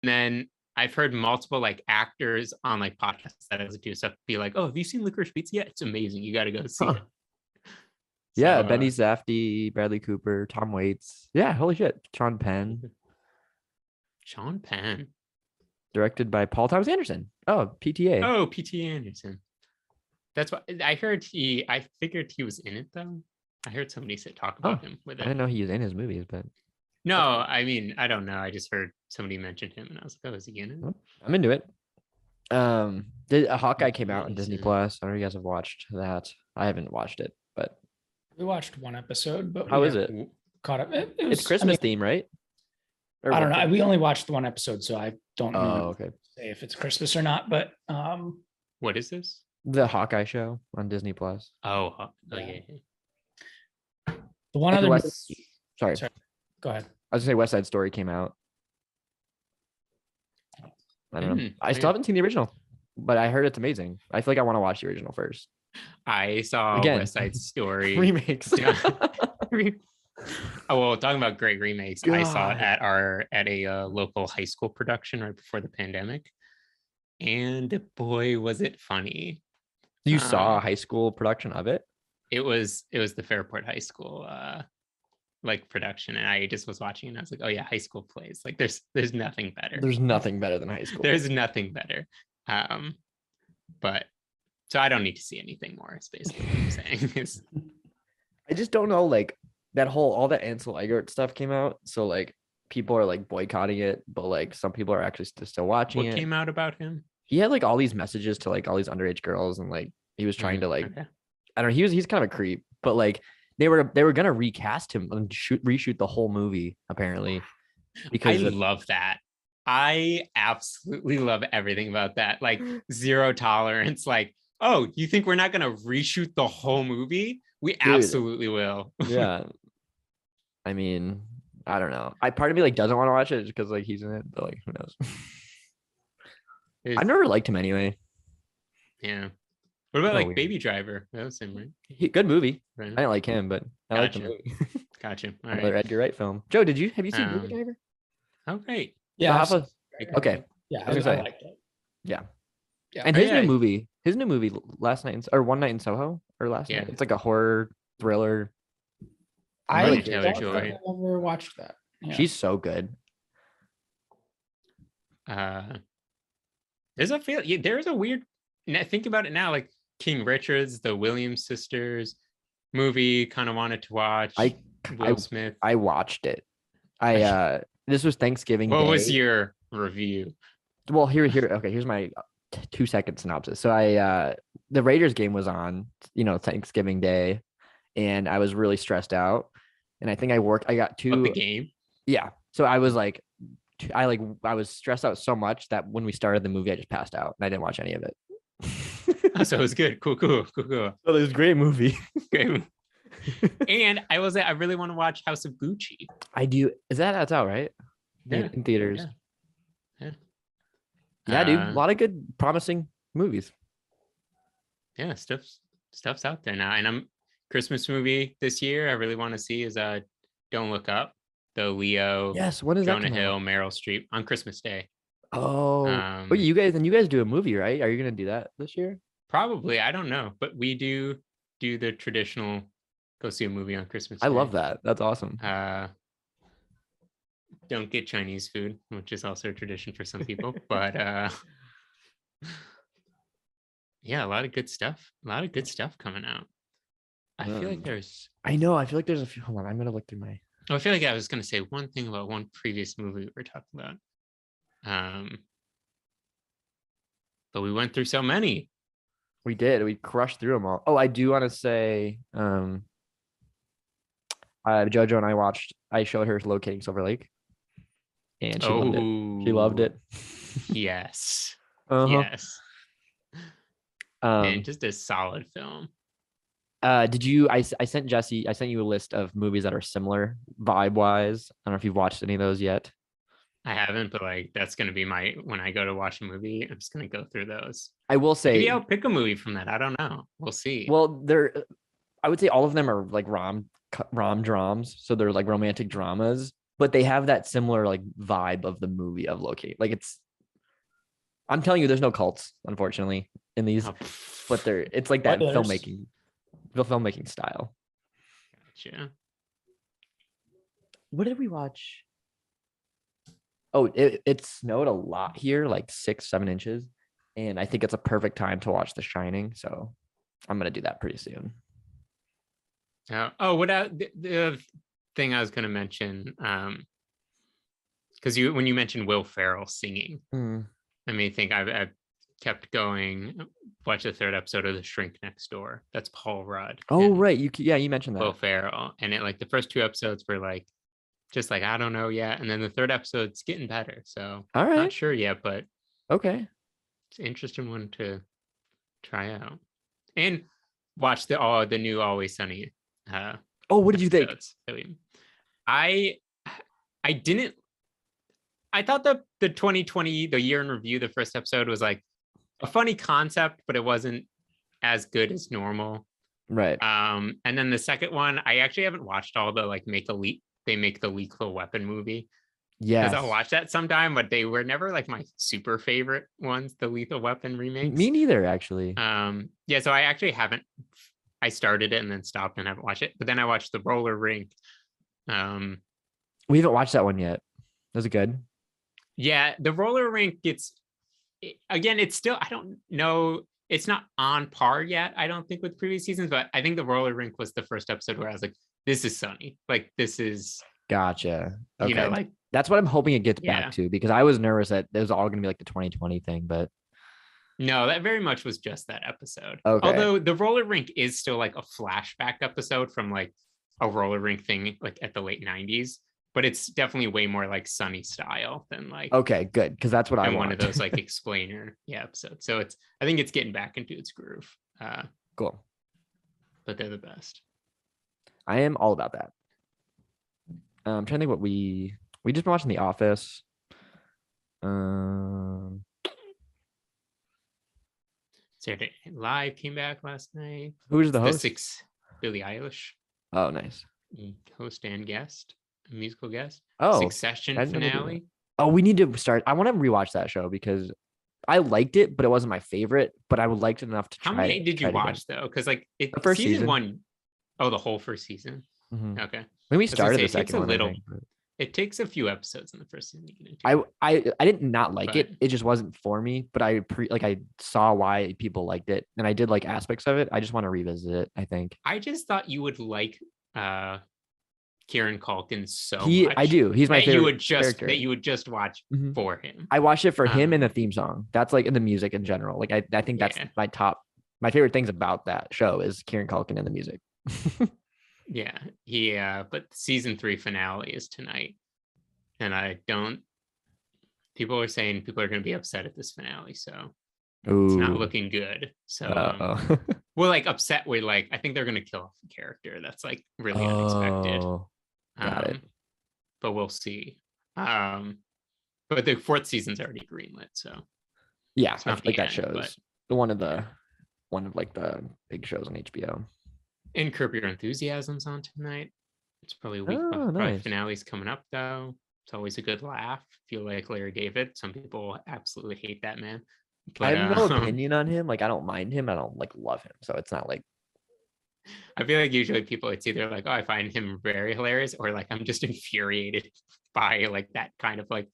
And then I've heard multiple like actors on like podcasts that I do stuff be like, oh, have you seen Licorice Pizza? Yeah, it's amazing. You got to go see it. Yeah, Benny Safdie, Bradley Cooper, Tom Waits. Yeah, holy shit, Sean Penn. Directed by Paul Thomas Anderson. Oh, PTA. Oh, PTA Anderson. That's what I heard. I figured he was in it though. I heard somebody talk about him with it. I didn't know he was in his movies, but no, I mean, I don't know. I just heard somebody mention him, and I was like, "Oh, is he in it?" I'm into it. Hawkeye came out on Disney Plus. I don't know if you guys have watched that. I haven't watched it, but we watched one episode. But how is it? Caught up. It's Christmas theme, right? I don't know. We only watched one episode, so I don't know say if it's Christmas or not. But what is this? The Hawkeye show on Disney Plus. Oh yeah. The one other. Sorry. Go ahead. I was gonna say West Side Story came out. I don't know. I still haven't seen the original, but I heard it's amazing. I feel like I want to watch the original first. I saw West Side Story remakes. Oh well, talking about great remakes, I saw it at a local high school production right before the pandemic, and boy, was it funny! You saw a high school production of it? It was the Fairport High School like production, and I just was watching, and I was like, oh yeah, high school plays. Like there's nothing better. There's nothing better than high school. There's nothing better. But so I don't need to see anything more. Is basically what I'm saying. I just don't know, like. All that Ansel Elgort stuff came out, so like people are like boycotting it, but like some people are actually still watching it. What came out about him? He had like all these messages to like all these underage girls, and like he was trying to like I don't know, he's kind of a creep, but like they were gonna recast him and reshoot the whole movie apparently. Because I love that. I absolutely love everything about that. Like zero tolerance. Like, oh, you think we're not gonna reshoot the whole movie? We absolutely will. Yeah. I mean, I don't know. Part of me like doesn't want to watch it just because like he's in it, but like who knows? I've never liked him anyway. Yeah. What about like Baby Driver? That was him, right? Good movie. Right. I didn't like him, but I liked the movie. Gotcha. All Another right. Edgar Wright film. Joe, have you seen Baby Driver? Oh, great. Yeah. Okay. Yeah, I liked it. Yeah. Yeah. And his new movie, One Night in Soho, or Last Night. It's like a horror thriller. I really don't think I've ever watched that. Yeah. She's so good. There's a weird. Think about it now, like King Richard's, the Williams sisters movie. Kind of wanted to watch. Will Smith. I watched it. This was Thanksgiving. What Day. was your review? Well, here's my 2-second synopsis. So the Raiders game was on, Thanksgiving Day, and I was really stressed out. And I think I got Of the two. game. Yeah. So I was like, I was stressed out so much that when we started the movie, I just passed out and I didn't watch any of it. Oh, so it was good. Cool. So it was a great movie. Great. And I really want to watch House of Gucci. I do. That's out, right? Yeah. In theaters. Yeah. Dude. A lot of good, promising movies. Yeah, stuff's out there now. And Christmas movie this year I really want to see is Don't Look Up. The Leo, yes, when is Jonah that Hill, Meryl Streep on Christmas Day. Oh, you guys do a movie, right? Are you gonna do that this year? Probably, I don't know, but we do the traditional go see a movie on Christmas Day. I love that. That's awesome. Don't get Chinese food, which is also a tradition for some people, but yeah, a lot of good stuff. A lot of good stuff coming out. I feel like there's. I know. I feel like there's a few. Hold on, I'm gonna look through my. Oh, I feel like I was going to say one thing about one previous movie we were talking about. But we went through so many. We did. We crushed through them all. Oh, I do want to say, JoJo and I showed her Locating Silver Lake. And she loved it. She loved it. Yes. Yes. And just a solid film. Did you? I sent Jesse. I sent you a list of movies that are similar vibe wise. I don't know if you've watched any of those yet. I haven't, but that's gonna be when I go to watch a movie. I'm just gonna go through those. I will say, maybe I'll pick a movie from that. I don't know. We'll see. Well, I would say all of them are like rom drams, so they're like romantic dramas, but they have that similar like vibe of the movie of Locating. I'm telling you, there's no cults, unfortunately, in these, but it's like that filmmaking. The filmmaking style. Gotcha. What did we watch? Oh, it snowed a lot here, like 6-7 inches, and I think it's a perfect time to watch The Shining. So I'm gonna do that pretty soon. The thing I was gonna mention, because when you mentioned Will Ferrell singing, I mean, I've kept going. Watch the 3rd episode of The Shrink Next Door. That's Paul Rudd. Oh, right. You mentioned that. Will Ferrell, and the first 2 episodes were just I don't know yet, and then the 3rd episode's getting better. So all right, not sure yet, but okay, it's an interesting one to try out. And watch the new Always Sunny. What did you think? I didn't. I thought the 2020, the year in review, the first episode was a funny concept, but it wasn't as good as normal. Right. And then the second one, I actually haven't watched all the they make the Lethal Weapon movie. Yeah. Because I'll watch that sometime, but they were never my super favorite ones, the Lethal Weapon remakes. Me neither, actually. Yeah, so I actually haven't. I started it and then stopped and haven't watched it. But then I watched the Roller Rink. We haven't watched that one yet. Was it good? Yeah, the Roller Rink it's still, I don't know, it's not on par yet, I don't think, with previous seasons, but I think the Roller Rink was the first episode where I was like, this is sunny. This is gotcha. Okay. You know, that's what I'm hoping it gets back to, because I was nervous that it was all going to be the 2020 thing, but no, that very much was just that episode. Okay. Although the Roller Rink is still a flashback episode from a roller rink thing at the late 90s. But it's definitely way more Sunny style than okay, good, because that's what I want. One of those explainer episodes. So I think it's getting back into its groove. Cool. But they're the best. I am all about that. I'm trying to think what we just been watching The Office. Saturday Night Live came back last night. Who's the host? Billie Eilish. Oh, nice. Host and guest. Musical guest. Oh, Succession finale. Oh, we need to start. I want to rewatch that show because I liked it, but it wasn't my favorite. But I liked it enough to try. How many did you watch though? Because the first season 1. Oh, the whole first season. Mm-hmm. Okay. When we started the second one, it takes a few episodes in the first season to get into. I did not like it. It just wasn't for me. But I saw why people liked it, and I did like aspects of it. I just want to revisit it. I think. I just thought you would like Kieran Culkin so much. I do. He's my that favorite you would just character. that you would just watch Mhm. for him. I watched it for him and the theme song. That's like in the music in general. Like I think that's my favorite things about that show is Kieran Culkin and the music. Yeah. But season 3 finale is tonight, and people are saying people are going to be upset at this finale, so it's not looking good. So we're like upset. We're like, I think they're going to kill off a character that's like really unexpected. Got it. But we'll see. But the 4th season's already greenlit, so yeah, it's I not feel like the that end, shows one of like the big shows on HBO. And Curb Your Enthusiasm's on tonight. It's probably a week. Probably Nice. finale's coming up though. It's always a good laugh. Feel like Larry David. Some people absolutely hate that man. But, I have no opinion on him. Like I don't mind him. I don't like love him. So it's not like I feel like usually people, it's either like, oh, I find him very hilarious, or like I'm just infuriated by like that kind of like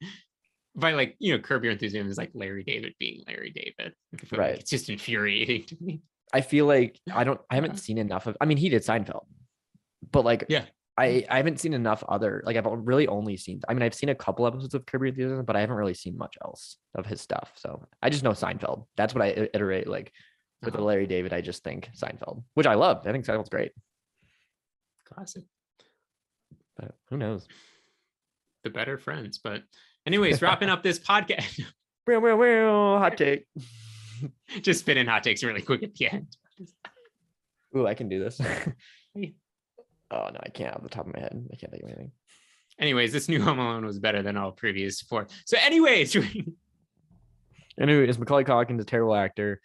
by like, Curb Your Enthusiasm is like Larry David being Larry David. I feel like it's just infuriating to me. I feel like I haven't seen enough of. I mean, he did Seinfeld, but like I haven't seen enough other. Like I've really only seen. I mean, I've seen a couple episodes of Curb Your Enthusiasm, but I haven't really seen much else of his stuff. So I just know Seinfeld. That's what I iterate like. With the Larry David, I just think Seinfeld, which I love. I think Seinfeld's great. Classic. But who knows? The better friends. But anyways, wrapping up this podcast. Hot take. Just spit in hot takes really quick at the end. Ooh, I can do this. Oh no, I can't off the top of my head. I can't think of anything. Anyways, this new Home Alone was better than all previous 4. So anyways, Macaulay Culkin's a terrible actor.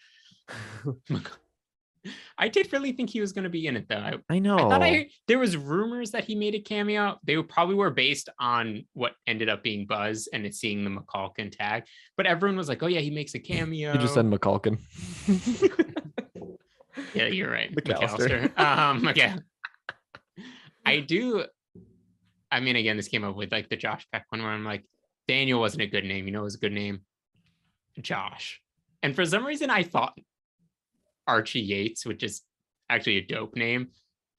I did really think he was going to be in it though. I know. I thought there was rumors that he made a cameo. They probably were based on what ended up being Buzz and it's seeing the McCulkin tag. But everyone was like, "Oh yeah, he makes a cameo." You just said McCulkin. Yeah, you're right. McAllister. Okay. I do. I mean, again, this came up with like the Josh Peck one where I'm like, Daniel wasn't a good name. It was a good name. Josh. And for some reason, I thought Archie Yates, which is actually a dope name,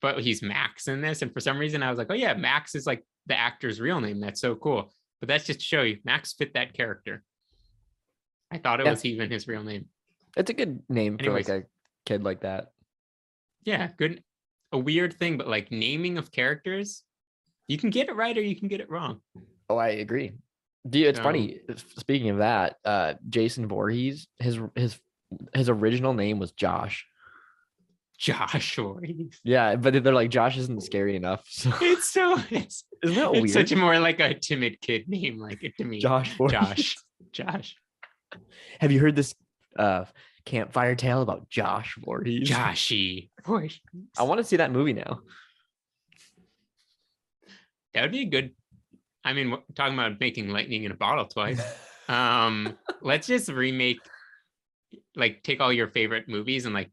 but he's Max in this. And for some reason, I was like, oh yeah, Max is like the actor's real name. That's so cool. But that's just to show you, Max fit that character. I thought it was even his real name. It's a good name for like a kid like that. Yeah, good. A weird thing, but like naming of characters, you can get it right or you can get it wrong. Oh, I agree. It's funny. Speaking of that, Jason Voorhees, his original name was Josh. Josh Voorhees. Yeah, but they're like, Josh isn't scary enough. So isn't that weird? It's such more like a timid kid name, like it to me. Josh Voorhees. Josh. Have you heard this campfire tale about Josh Voorhees? Joshy Voorhees. I want to see that movie now. That would be a good. I mean, we're talking about making lightning in a bottle twice. Let's just remake, like, take all your favorite movies and like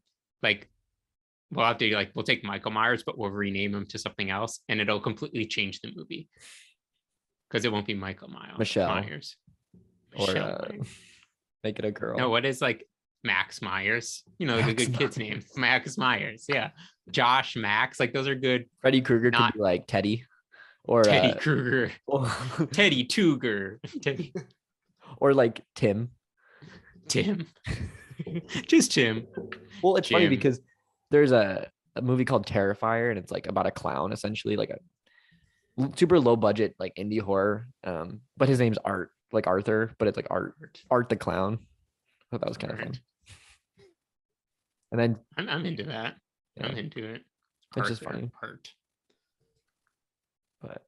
we'll have to we'll take Michael Myers, but we'll rename him to something else, and it'll completely change the movie because it won't be Michael Myers. Or make it a girl. No, what is like Max Myers? Like a good kid's name, Max Myers. Yeah, Josh, Max, like those are good. Freddy Krueger could be like Teddy. Or Teddy Krueger, Teddy Tooger, Teddy, or like Tim, just Tim. Well, it's funny because there's a movie called Terrifier, and it's like about a clown, essentially, like a super low budget like indie horror. But his name's Art, like Arthur, but it's like Art the clown. I thought that was kind of fun. And then I'm into that. Yeah. I'm into it. It's just funny. Art. But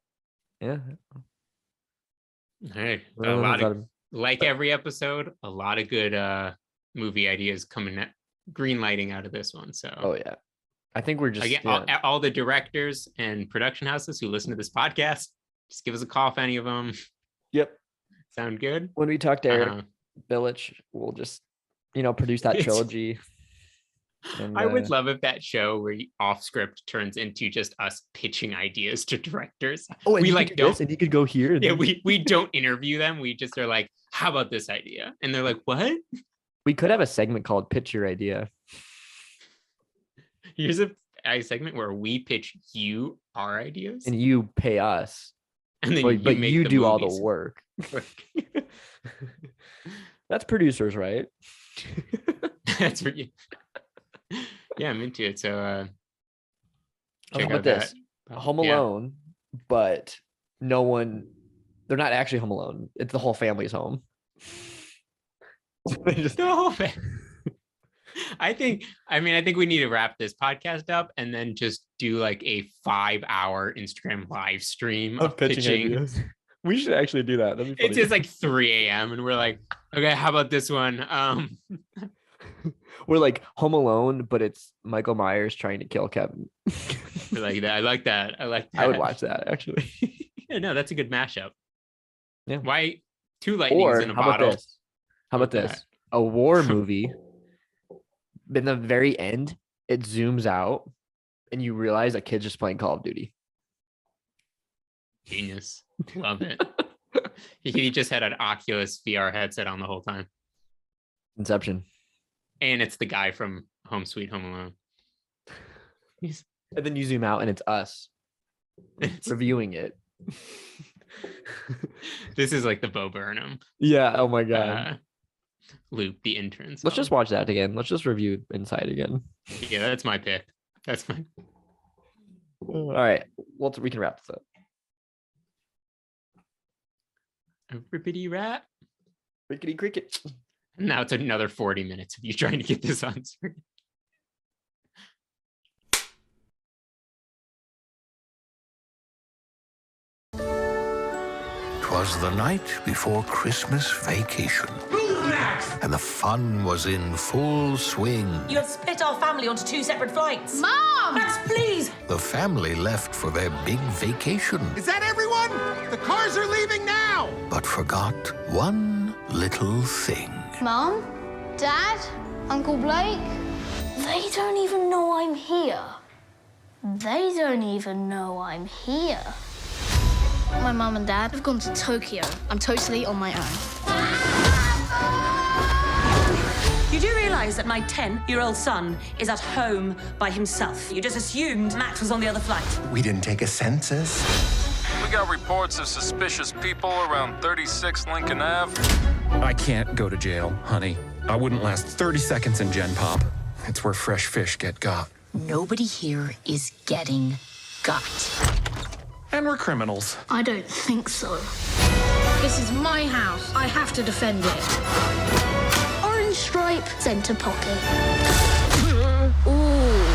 yeah. Hey, a lot of, like every episode, a lot of good movie ideas coming green lighting out of this one. So oh yeah. I think we're just again, all the directors and production houses who listen to this podcast, just give us a call if any of them. Yep. Sound good? When we talk to Eric Billich, we'll just produce that trilogy. And, I would love if that show where off script turns into just us pitching ideas to directors. Oh, and we like don't, and you could go here. Yeah, we don't interview them. We just are like, how about this idea? And they're like, what? We could have a segment called Pitch Your Idea. Here's segment where we pitch you our ideas, And you pay us. and then But make you the do all movies. the work. That's producers, right? That's for you. Yeah, I'm into it. So How check about out this? that. Home Yeah. Alone, but no one. They're not actually home alone. It's the whole family's home. They just The whole thing. I think we need to wrap this podcast up and then just do like a 5-hour Instagram live stream of pitching. ideas. We should actually do that. That'd be funny. It's just like 3 a.m. and we're like, okay, how about this one? We're like Home Alone, but it's Michael Myers trying to kill Kevin. We're like that. I like that. I would watch that actually. Yeah, no, that's a good mashup. Yeah. Why 2 lightnings Or in a how about bottle? this? How about this? A war movie. In the very end, it zooms out, and you realize a kid's just playing Call of Duty. Genius. Love it. He just had an Oculus VR headset on the whole time. Inception. And it's the guy from Home Sweet Home Alone. And then you zoom out, and it's us reviewing it. This is like the Bo Burnham Yeah. Oh my god. loop, the intern. Let's just watch that again. Let's just review Inside again. Yeah, that's my pick. That's my. All right. Well, we can wrap this up. A rippity rat. Rickety cricket. Now it's another 40 minutes of you trying to get this on screen. 'Twas the night before Christmas vacation. And the fun was in full swing. You have split our family onto 2 separate flights. Mom! Max, please! The family left for their big vacation, Is that everyone? The cars are leaving now! but forgot one little thing. Mom? Dad? Uncle Blake? They don't even know I'm here. They don't even know I'm here. My mum and dad have gone to Tokyo. I'm totally on my own. You do realise that my 10-year-old son is at home by himself. You just assumed Max was on the other flight. We didn't take a census. We got reports of suspicious people around 36 Lincoln Ave. I can't go to jail, honey. I wouldn't last 30 seconds in Gen Pop. It's where fresh fish get got. Nobody here is getting got. And we're criminals. I don't think so. This is my house. I have to defend it. Orange stripe, center pocket. Ooh.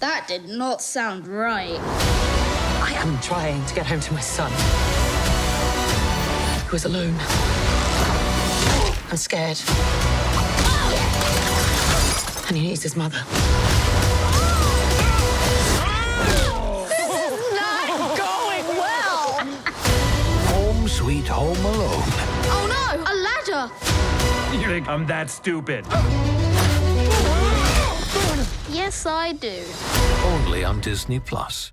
That did not sound right. I am trying to get home to my son, who is alone. I'm scared. And he needs his mother. Home Sweet Home Alone. Oh no, a ladder! You think I'm that stupid? Yes, I do. Only on Disney Plus.